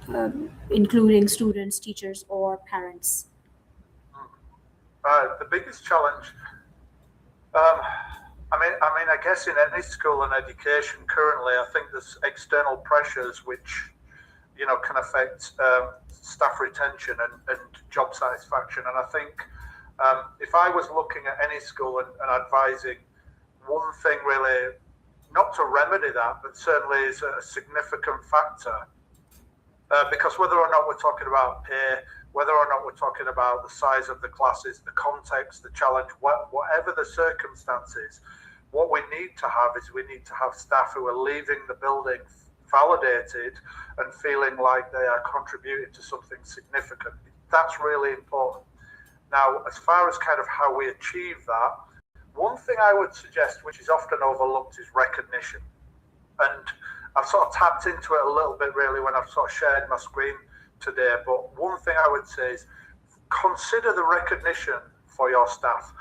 including students, teachers, or parents. The biggest challenge, I guess in any school and education currently, I think there's external pressures which, can affect staff retention and job satisfaction. And I think if I was looking at any school and advising one thing really, not to remedy that, but certainly is a significant factor, because whether or not we're talking about pay, whether or not we're talking about the size of the classes, the context, the challenge, whatever the circumstances, what we need to have is we need to have staff who are leaving the building validated and feeling like they are contributing to something significant. That's really important. Now, as far as kind of how we achieve that, one thing I would suggest, which is often overlooked, is recognition. And I've sort of tapped into it a little bit really when I've sort of shared my screen today. But one thing I would say is consider the recognition for your staff.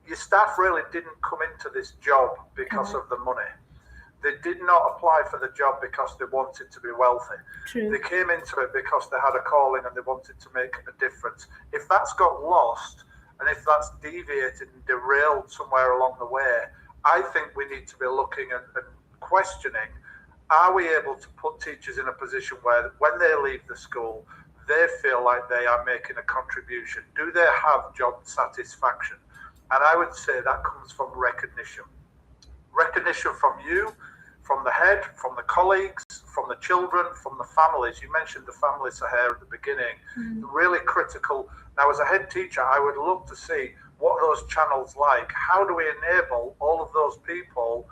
Your staff really didn't come into this job because of the money. They did not apply for the job because they wanted to be wealthy. True. They came into it because they had a calling and they wanted to make a difference. If that's got lost and if that's deviated and derailed somewhere along the way, I think we need to be looking and questioning, are we able to put teachers in a position where when they leave the school, they feel like they are making a contribution? Do they have job satisfaction? And I would say that comes from recognition. Recognition from you, from the head, from the colleagues, from the children, from the families. You mentioned the families are here at the beginning. Really critical. Now, as a head teacher, I would love to see what are those channels like. How do we enable all of those people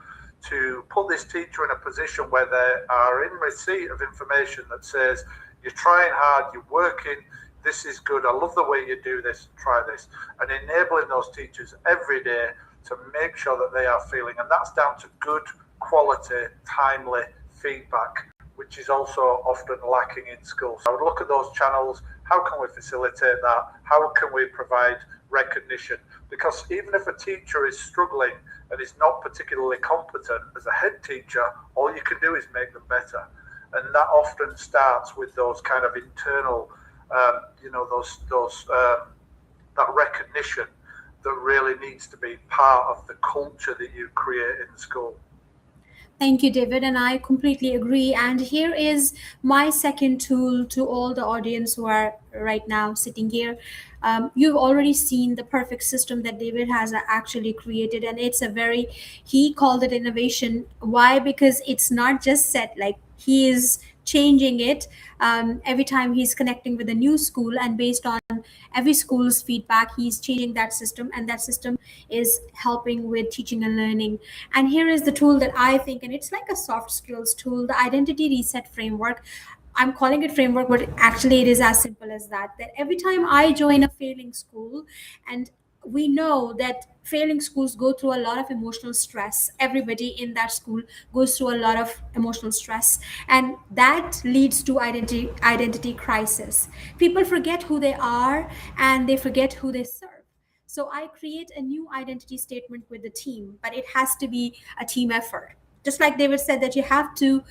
to put this teacher in a position where they are in receipt of information that says, you're trying hard, you're working, this is good, I love the way you do this, try this, and enabling those teachers every day to make sure that they are feeling, and that's down to good quality, timely feedback, which is also often lacking in schools. So I would look at those channels. How can we facilitate that? How can we provide recognition? Because even if a teacher is struggling and is not particularly competent as a head teacher, all you can do is make them better. And that often starts with those kind of internal, that recognition that really needs to be part of the culture that you create in school. Thank you, David, and I completely agree. And here is my second tool to all the audience who are right now sitting here. You've already seen the perfect system that David has actually created, and it's he called it innovation. Why? Because it's not just set, like he is changing it every time he's connecting with a new school, and based on every school's feedback, he's changing that system, and that system is helping with teaching and learning. And here is the tool that I think, and it's like a soft skills tool, the identity reset framework. I'm calling it framework, but actually it is as simple as that. That every time I join a failing school, and we know that failing schools go through a lot of emotional stress. Everybody in that school goes through a lot of emotional stress, and that leads to identity crisis. People forget who they are and they forget who they serve. So I create a new identity statement with the team, but it has to be a team effort. Just like David said, that you have to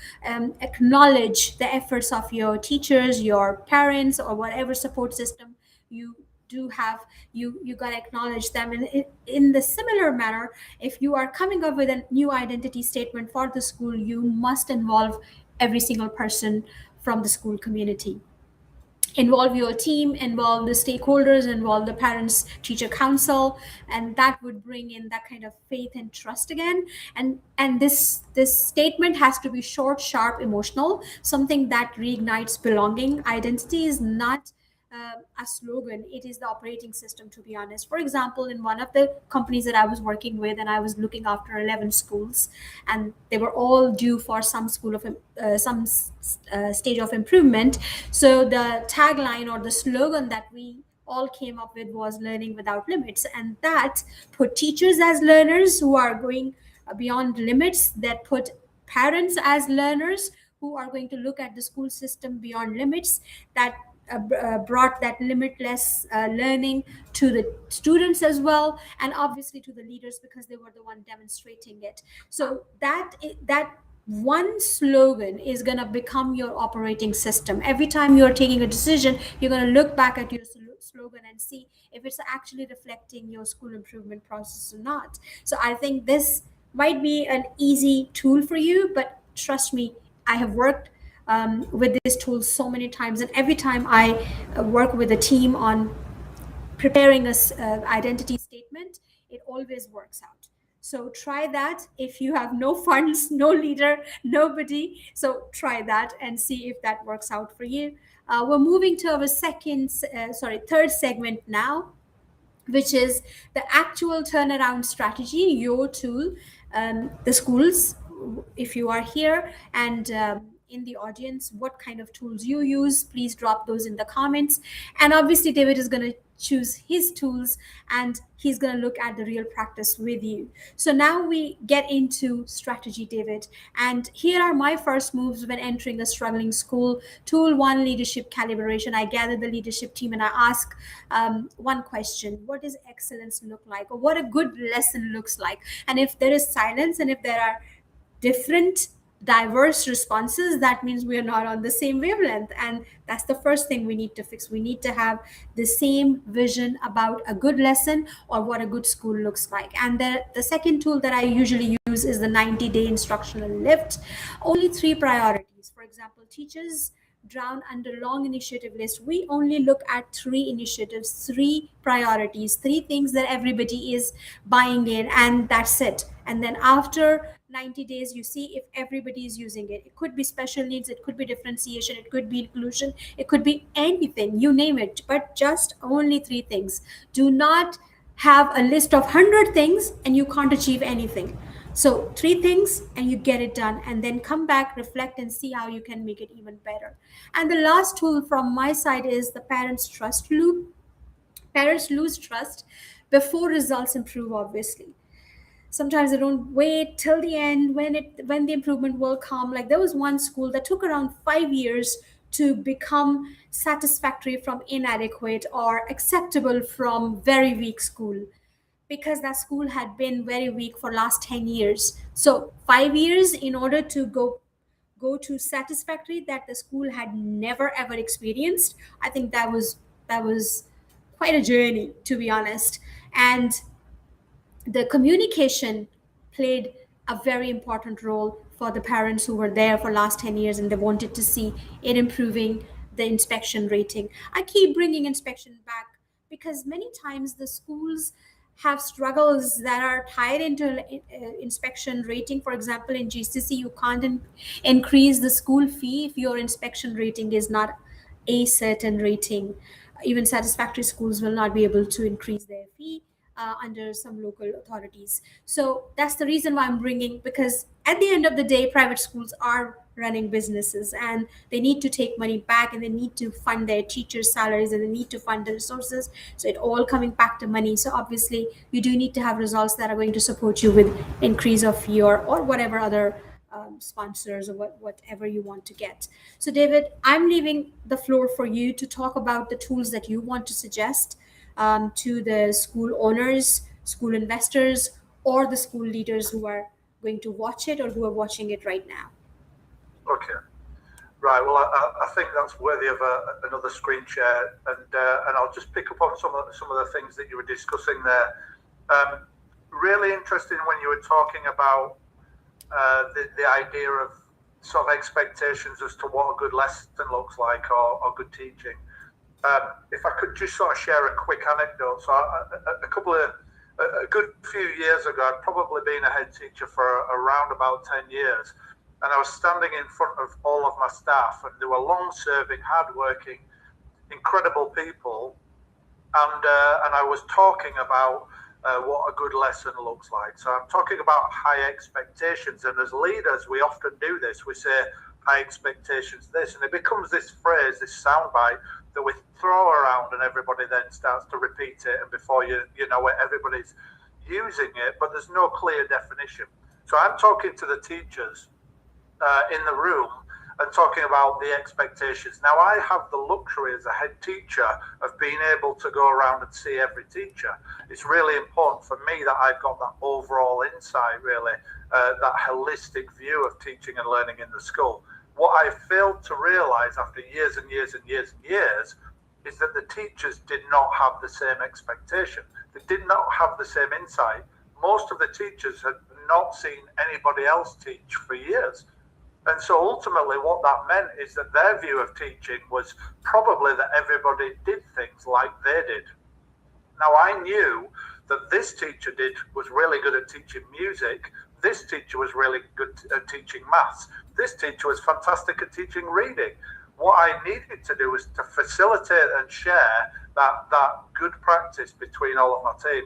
acknowledge the efforts of your teachers, your parents, or whatever support system you do have. You got to acknowledge them. And in the similar manner, if you are coming up with a new identity statement for the school, you must involve every single person from the school community. Involve your team, involve the stakeholders, involve the parents teacher council, and that would bring in that kind of faith and trust again. And this statement has to be short, sharp, emotional, something that reignites belonging. Identity is not a slogan, it is the operating system, to be honest. For example, in one of the companies that I was working with, and I was looking after 11 schools, and they were all due for some stage of improvement. So the tagline or the slogan that we all came up with was learning without limits, and that put teachers as learners who are going beyond limits, that put parents as learners who are going to look at the school system beyond limits, that brought that limitless learning to the students as well, and obviously to the leaders, because they were the one demonstrating it. So that one slogan is going to become your operating system. Every time you're taking a decision, you're going to look back at your slogan and see if it's actually reflecting your school improvement process or not. So I think this might be an easy tool for you, but trust me, I have worked with this tool so many times, and every time I work with a team on preparing a identity statement, it always works out. So try that. If you have no funds, no leader, nobody, so try that and see if that works out for you. We're moving to our third segment now, which is the actual turnaround strategy, your tool. The schools, if you are here and in the audience, what kind of tools you use, please drop those in the comments. And obviously David is going to choose his tools and he's going to look at the real practice with you. So now we get into strategy, David, and here are my first moves when entering a struggling school. Tool one, leadership calibration. I gather the leadership team and I ask one question: what does excellence look like, or what a good lesson looks like? And if there is silence and if there are different diverse responses, that means we are not on the same wavelength, and that's the first thing we need to fix. We need to have the same vision about a good lesson or what a good school looks like. And the second tool that I usually use is the 90-day instructional lift. Only three priorities. For example, teachers drown under long initiative list. We only look at three initiatives, three priorities, three things that everybody is buying in, and that's it. And then after 90 days, you see if everybody is using it. It could be special needs, it could be differentiation, it could be inclusion, it could be anything, you name it, but just only three things. Do not have a list of 100 things and you can't achieve anything. So three things and you get it done, and then come back, reflect, and see how you can make it even better. And the last tool from my side is the parents trust loop. Parents lose trust before results improve, obviously. Sometimes they don't wait till the end when the improvement will come. Like, there was one school that took around 5 years to become satisfactory from inadequate, or acceptable from very weak school, because that school had been very weak for last 10 years. So 5 years in order to go to satisfactory that the school had never ever experienced. I think that was quite a journey, to be honest. And the communication played a very important role for the parents who were there for last 10 years, and they wanted to see it improving the inspection rating. I keep bringing inspection back because many times the schools have struggles that are tied into inspection rating. For example, in GCC, you can't increase the school fee if your inspection rating is not a certain rating. Even satisfactory schools will not be able to increase their fee under some local authorities. So that's the reason why I'm bringing, because at the end of the day, private schools are running businesses and they need to take money back, and they need to fund their teachers' salaries, and they need to fund the resources. So it all coming back to money. So obviously, you do need to have results that are going to support you with increase of your or whatever other sponsors, or whatever you want to get. So, David, I'm leaving the floor for you to talk about the tools that you want to suggest to the school owners, school investors, or the school leaders who are going to watch it or who are watching it right now. Okay. Right. Well, I think that's worthy of another screen share, and I'll just pick up on some of the things that you were discussing there. Really interesting when you were talking about the idea of sort of expectations as to what a good lesson looks like, or good teaching. If I could just sort of share a quick anecdote. So a good few years ago, I'd probably been a head teacher for around about 10 years. And I was standing in front of all of my staff, and they were long-serving, hard-working, incredible people. And I was talking about what a good lesson looks like. So I'm talking about high expectations. And as leaders, we often do this. We say high expectations, this, and it becomes this phrase, this soundbite that we throw around, and everybody then starts to repeat it. And before you know it, everybody's using it, but there's no clear definition. So I'm talking to the teachers in the room and talking about the expectations. Now, I have the luxury as a head teacher of being able to go around and see every teacher. It's really important for me that I've got that overall insight, really, that holistic view of teaching and learning in the school. What I failed to realize after years and years and years and years is that the teachers did not have the same expectation. They did not have the same insight. Most of the teachers had not seen anybody else teach for years. And so ultimately what that meant is that their view of teaching was probably that everybody did things like they did. Now, I knew that this teacher was really good at teaching music. This teacher was really good at teaching maths. This teacher was fantastic at teaching reading. What I needed to do was to facilitate and share that good practice between all of my team.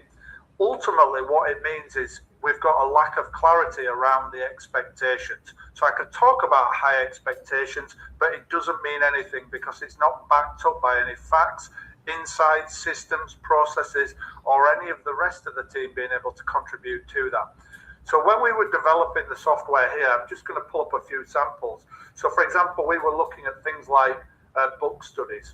Ultimately, what it means is we've got a lack of clarity around the expectations. So I can talk about high expectations, but it doesn't mean anything because it's not backed up by any facts, insights, systems, processes, or any of the rest of the team being able to contribute to that. So when we were developing the software here, I'm just going to pull up a few samples. So for example, we were looking at things like book studies.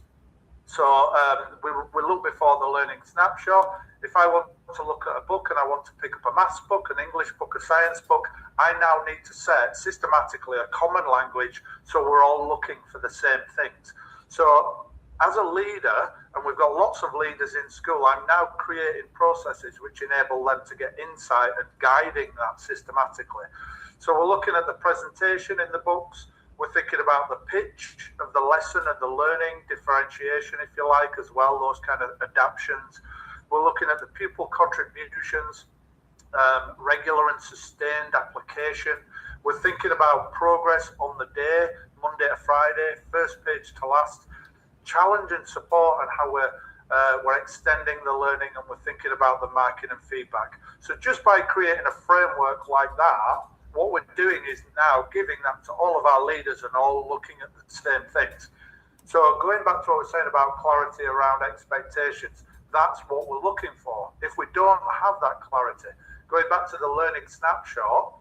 So we look before the learning snapshot. If I want to look at a book and I want to pick up a maths book, an English book, a science book, I now need to set systematically a common language so we're all looking for the same things. So as a leader, and we've got lots of leaders in school, I'm now creating processes which enable them to get insight and guiding that systematically. So we're looking at the presentation in the books. We're thinking about the pitch of the lesson and the learning, differentiation, if you like, as well, those kind of adaptations. We're looking at the pupil contributions, regular and sustained application. We're thinking about progress on the day, Monday to Friday, first page to last, challenge and support, and how we're extending the learning, and we're thinking about the marking and feedback. So just by creating a framework like that, what we're doing is now giving that to all of our leaders and all looking at the same things. So going back to what we're saying about clarity around expectations, that's what we're looking for. If we don't have that clarity, going back to the learning snapshot,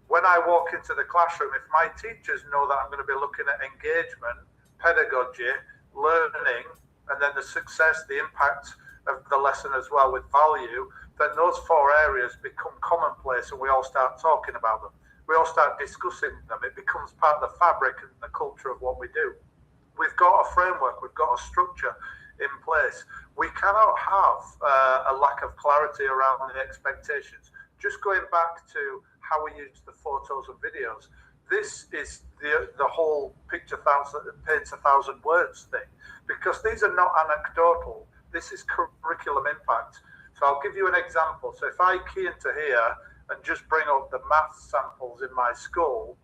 when I walk into the classroom, if my teachers know that I'm going to be looking at engagement, pedagogy, learning, and then the success, the impact of the lesson as well with value, then those four areas become commonplace and we all start talking about them. We all start discussing them. It becomes part of the fabric and the culture of what we do. We've got a framework, we've got a structure in place. We cannot have a lack of clarity around the expectations. Just going back to how we use the photos and videos, this is the whole picture paints 1,000 words thing, because these are not anecdotal. This is curriculum impact. So I'll give you an example. So if I key into here and just bring up the math samples in my school,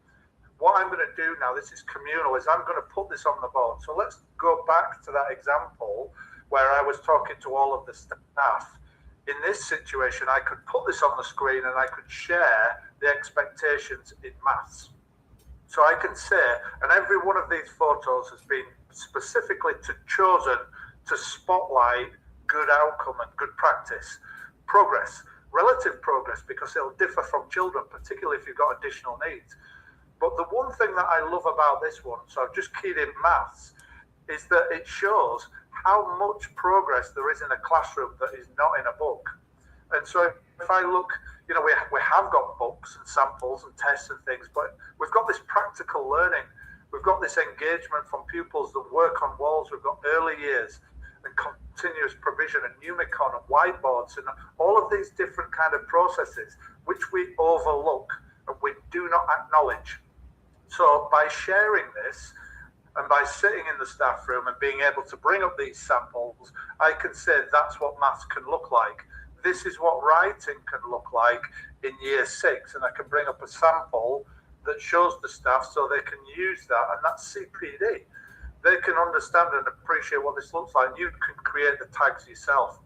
what I'm going to do now, this is communal, is I'm going to put this on the board. So let's go back to that example where I was talking to all of the staff. In this situation, I could put this on the screen and I could share the expectations in maths. So I can say, and every one of these photos has been specifically chosen to spotlight good outcome and good practice, progress, relative progress, because it'll differ from children, particularly if you've got additional needs. But the one thing that I love about this one, so I've just keyed in maths, is that it shows how much progress there is in a classroom that is not in a book. And so if I look, you know, we have got books and samples and tests and things, but we've got this practical learning. We've got this engagement from pupils that work on walls. We've got early years and continuous provision and Numicon and whiteboards and all of these different kind of processes which we overlook and we do not acknowledge. So by sharing this and by sitting in the staff room and being able to bring up these samples, I can say that's what maths can look like. This is what writing can look like in year 6, and I can bring up a sample that shows the staff so they can use that, and that's CPD. They can understand and appreciate what this looks like. You can create the tags yourself.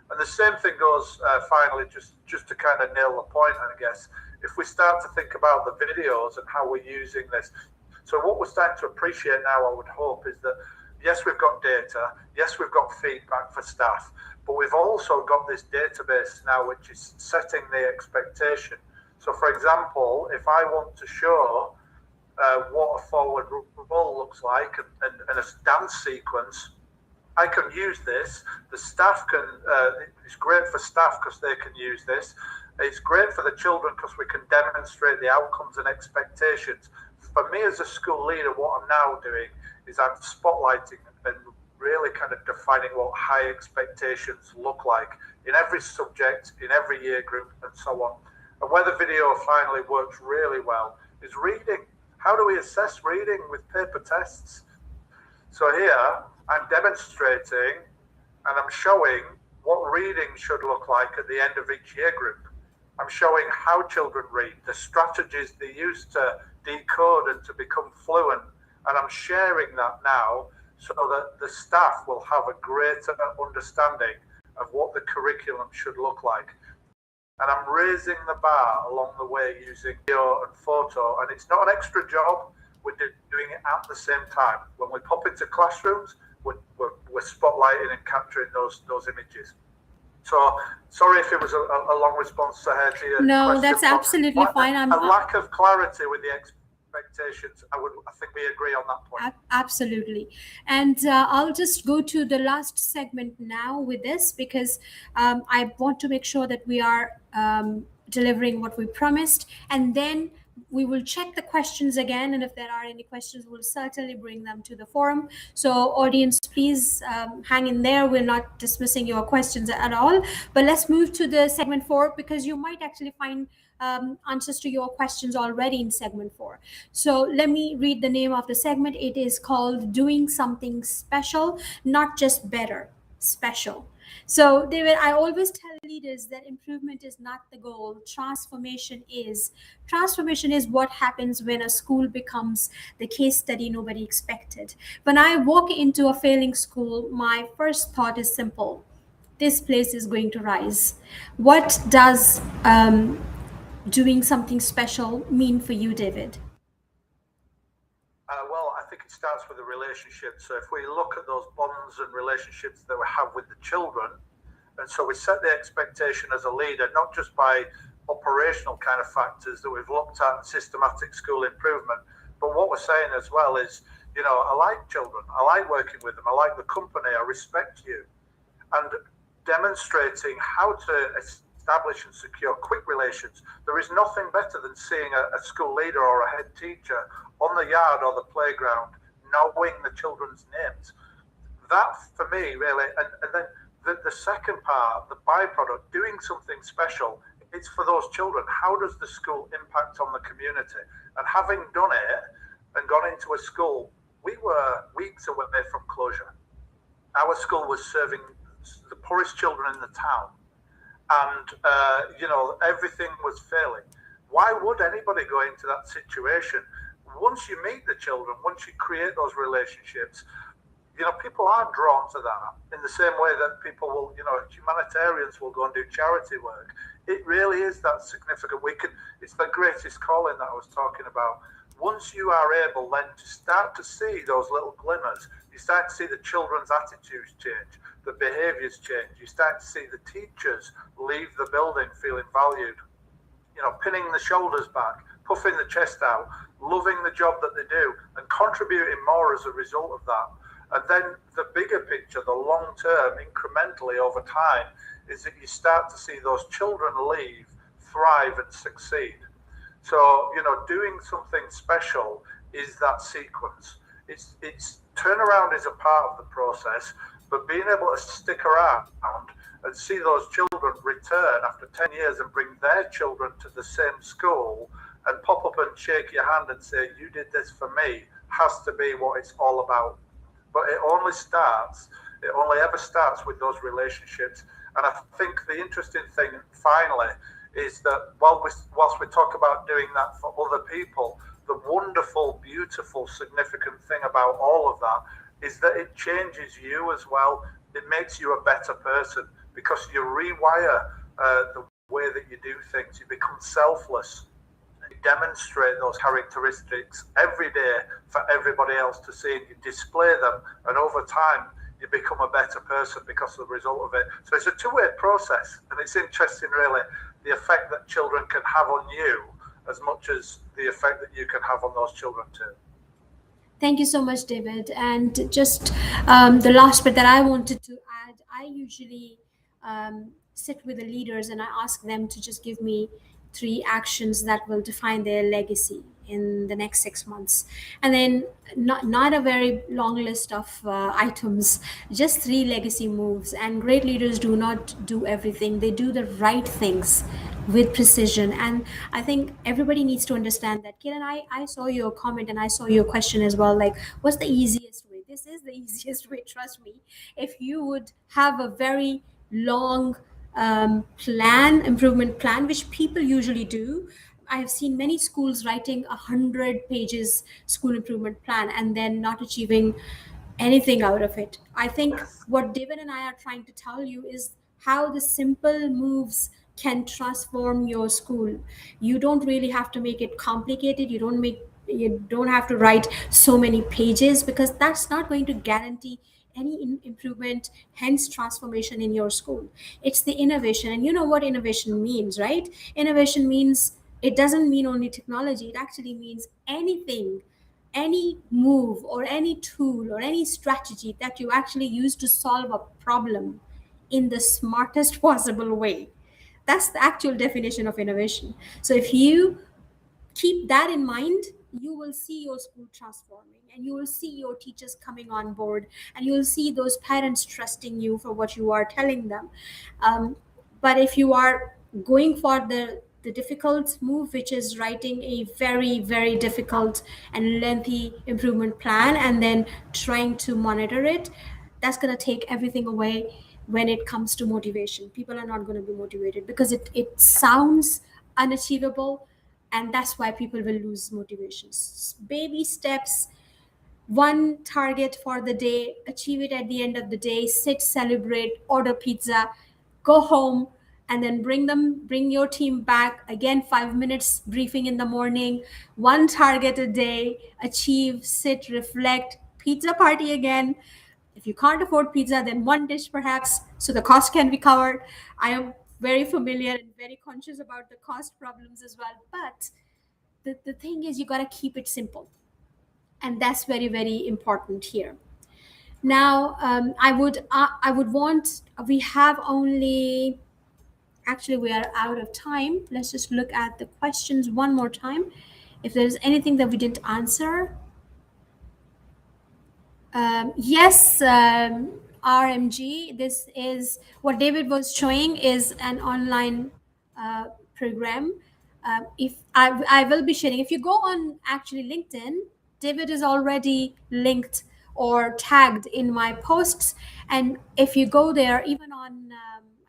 And the same thing goes, finally, just to kind of nail the point, I guess, if we start to think about the videos and how we're using this. So what we're starting to appreciate now, I would hope, is that, yes, we've got data, yes, we've got feedback for staff, but we've also got this database now which is setting the expectation. So, for example, if I want to show what a forward roll looks like and a dance sequence, I can use this. The staff can, it's great for staff because they can use this. It's great for the children because we can demonstrate the outcomes and expectations. For me as a school leader, what I'm now doing is I'm spotlighting and really kind of defining what high expectations look like in every subject, in every year group, and so on. And where the video finally works really well is reading. How do we assess reading with paper tests? So here I'm demonstrating and I'm showing what reading should look like at the end of each year group. I'm showing how children read, the strategies they use to decode and to become fluent. And I'm sharing that now so that the staff will have a greater understanding of what the curriculum should look like. And I'm raising the bar along the way using video and photo. And it's not an extra job. We're doing it at the same time. When we pop into classrooms, we're spotlighting and capturing those images. So sorry if it was a long response to your No, question, that's absolutely fine. A lack of clarity with the expectations. I think we agree on that point. Absolutely. And I'll just go to the last segment now with this, because I want to make sure that we are delivering what we promised, and then we will check the questions again, and if there are any questions, we'll certainly bring them to the forum. So audience, please hang in there. We're not dismissing your questions at all, but let's move to the segment 4, because you might actually find answers to your questions already in segment 4. So let me read the name of the segment. It is called Doing Something Special, Not Just Better, Special. So David, I always tell leaders that improvement is not the goal. Transformation is. Transformation is what happens when a school becomes the case study nobody expected. When I walk into a failing school, my first thought is simple: this place is going to rise. What does doing something special mean for you, David? Well, I think it starts with the relationship. So if we look at those bonds and relationships that we have with the children, and so we set the expectation as a leader, not just by operational kind of factors that we've looked at in systematic school improvement, but what we're saying as well is, I like children, I like working with them, I like the company, I respect you. And demonstrating how to establish and secure quick relations. There is nothing better than seeing a school leader or a head teacher on the yard or the playground, knowing the children's names. That, for me, really, and then the second part, the byproduct, doing something special, it's for those children. How does the school impact on the community? And having done it and gone into a school, we were weeks away from closure. Our school was serving the poorest children in the town. And, everything was failing. Why would anybody go into that situation? Once you meet the children, once you create those relationships, people are drawn to that in the same way that people will, humanitarians will go and do charity work. It really is that significant. It's the greatest calling that I was talking about. Once you are able then to start to see those little glimmers, you start to see the children's attitudes change, the behaviors change. You start to see the teachers leave the building feeling valued, pinning the shoulders back, puffing the chest out, loving the job that they do, and contributing more as a result of that. And then the bigger picture, the long term, incrementally over time, is that you start to see those children leave, thrive, and succeed. So, doing something special is that sequence. It's turnaround is a part of the process, but being able to stick around and see those children return after 10 years and bring their children to the same school and pop up and shake your hand and say, you did this for me, has to be what it's all about. But it only ever starts with those relationships. And I think the interesting thing, finally, is that whilst we talk about doing that for other people, the wonderful, beautiful, significant thing about all of that is that it changes you as well. It makes you a better person because you rewire the way that you do things. You become selfless. You demonstrate those characteristics every day for everybody else to see, and you display them, and over time you become a better person because of the result of it. So it's a two-way process, and it's interesting really the effect that children can have on you as much as the effect that you can have on those children too. Thank you so much, David. And just the last bit that I wanted to add, I usually sit with the leaders and I ask them to just give me 3 actions that will define their legacy in the next 6 months. And then not a very long list of items, just 3 legacy moves. And great leaders do not do everything. They do the right things with precision. And I think everybody needs to understand that. Kiran, I saw your comment and I saw your question as well. Like, what's the easiest way? This is the easiest way, trust me. If you would have a very long improvement plan, which people usually do. I have seen many schools writing 100 pages school improvement plan and then not achieving anything out of it. I think Yes. what David and I are trying to tell you is how the simple moves can transform your school. You don't really have to make it complicated. You don't have to write so many pages, because that's not going to guarantee any improvement, hence transformation in your school. It's the innovation. And you know what innovation means, right? Innovation means, it doesn't mean only technology, it actually means anything, any move or any tool or any strategy that you actually use to solve a problem in the smartest possible way. That's the actual definition of innovation. So if you keep that in mind, you will see your school transforming, and you will see your teachers coming on board, and you will see those parents trusting you for what you are telling them. Um, but if you are going for the difficult move, which is writing a very very difficult and lengthy improvement plan and then trying to monitor it, that's going to take everything away. When it comes to motivation, people are not going to be motivated because it sounds unachievable, and that's why people will lose motivations. Baby steps, one target for the day, achieve it at the end of the day, sit, celebrate, order pizza, go home, and then bring your team back again. 5 minutes briefing in the morning, one target a day, achieve, sit, reflect, pizza party again. If you can't afford pizza, then one dish perhaps, so the cost can be covered. I am very familiar and very conscious about the cost problems as well. But the thing is, you got to keep it simple. And that's very, very important here. Now, I would want, we have only, actually, we are out of time. Let's just look at the questions one more time. If there's anything that we didn't answer, yes, RMG. This is what David was showing, is an online uh, program. If I will be sharing, if you go on actually LinkedIn, David is already linked or tagged in my posts. And if you go there, even on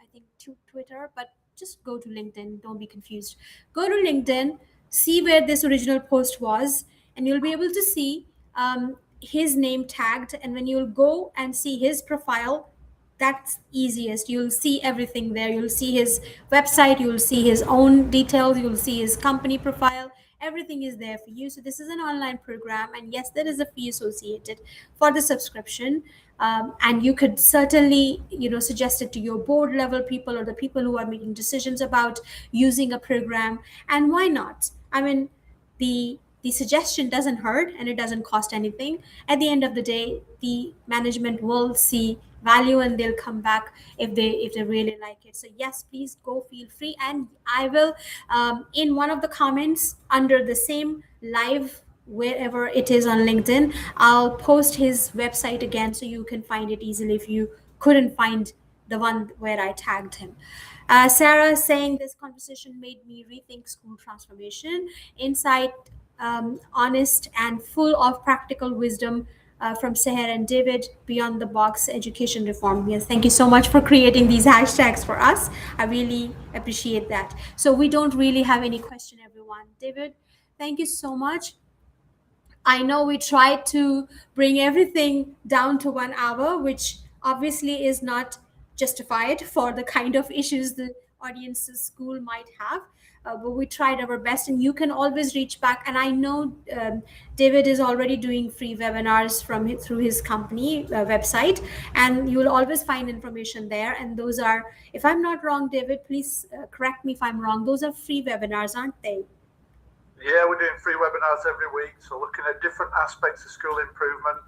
I think Twitter, but just go to LinkedIn. Don't be confused. Go to LinkedIn, see where this original post was, and you'll be able to see his name tagged. And when you'll go and see his profile, that's easiest. You'll see everything there. You'll see his website, you'll see his own details, you'll see his company profile. Everything is there for you. So this is an online program, and yes, there is a fee associated for the subscription. And you could certainly, suggest it to your board level people or the people who are making decisions about using a program. And why not? I mean, the suggestion doesn't hurt and it doesn't cost anything. At the end of the day, the management will see value and they'll come back if they really like it. So yes, please go, feel free. And I will, in one of the comments under the same live, wherever it is on LinkedIn, I'll post his website again so you can find it easily if you couldn't find the one where I tagged him. Sarah saying this conversation made me rethink school transformation. Insight, honest, and full of practical wisdom from Seher and David. Beyond the box education reform. Yes, thank you so much for creating these hashtags for us. I really appreciate that. So we don't really have any question, everyone. David, thank you so much. I know we tried to bring everything down to 1 hour, which obviously is not justified for the kind of issues the audience's school might have. But we tried our best, and you can always reach back. And I know David is already doing free webinars through his company website, and you will always find information there. And those are, if I'm not wrong, David, please correct me if I'm wrong. Those are free webinars, aren't they? Yeah, we're doing free webinars every week, so looking at different aspects of school improvement.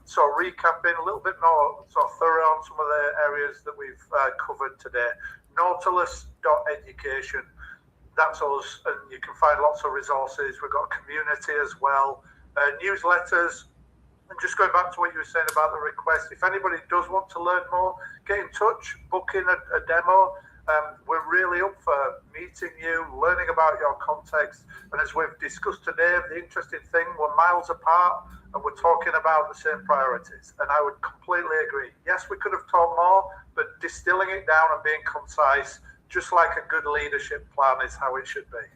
So recapping a little bit more sort of thorough on some of the areas that we've covered today. Nautilus.education, that's us, and you can find lots of resources. We've got a community as well, newsletters. And just going back to what you were saying about the request, if anybody does want to learn more, get in touch, book in a demo. We're really up for meeting you, learning about your context. And as we've discussed today, the interesting thing, we're miles apart and we're talking about the same priorities. And I would completely agree. Yes, we could have talked more, but distilling it down and being concise, just like a good leadership plan, is how it should be.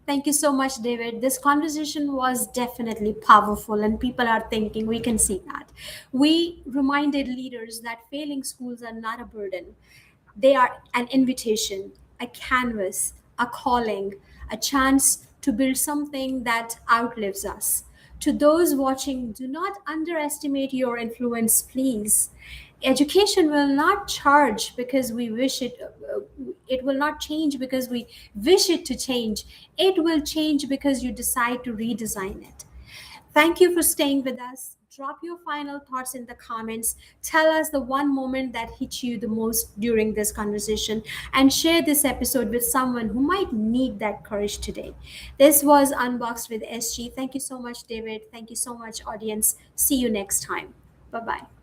Thank you so much, David. This conversation was definitely powerful, and people are thinking, we can see that. We reminded leaders that failing schools are not a burden, they are an invitation, a canvas, a calling, a chance to build something that outlives us. To those watching, do not underestimate your influence, please. Education will not charge because we wish it will not change because we wish it to change. It will change because you decide to redesign it. Thank you for staying with us. Drop your final thoughts in the comments. Tell us the one moment that hit you the most during this conversation and share this episode with someone who might need that courage today. This was Unboxed with SG. Thank you so much, David. Thank you so much, audience. See you next time. Bye bye.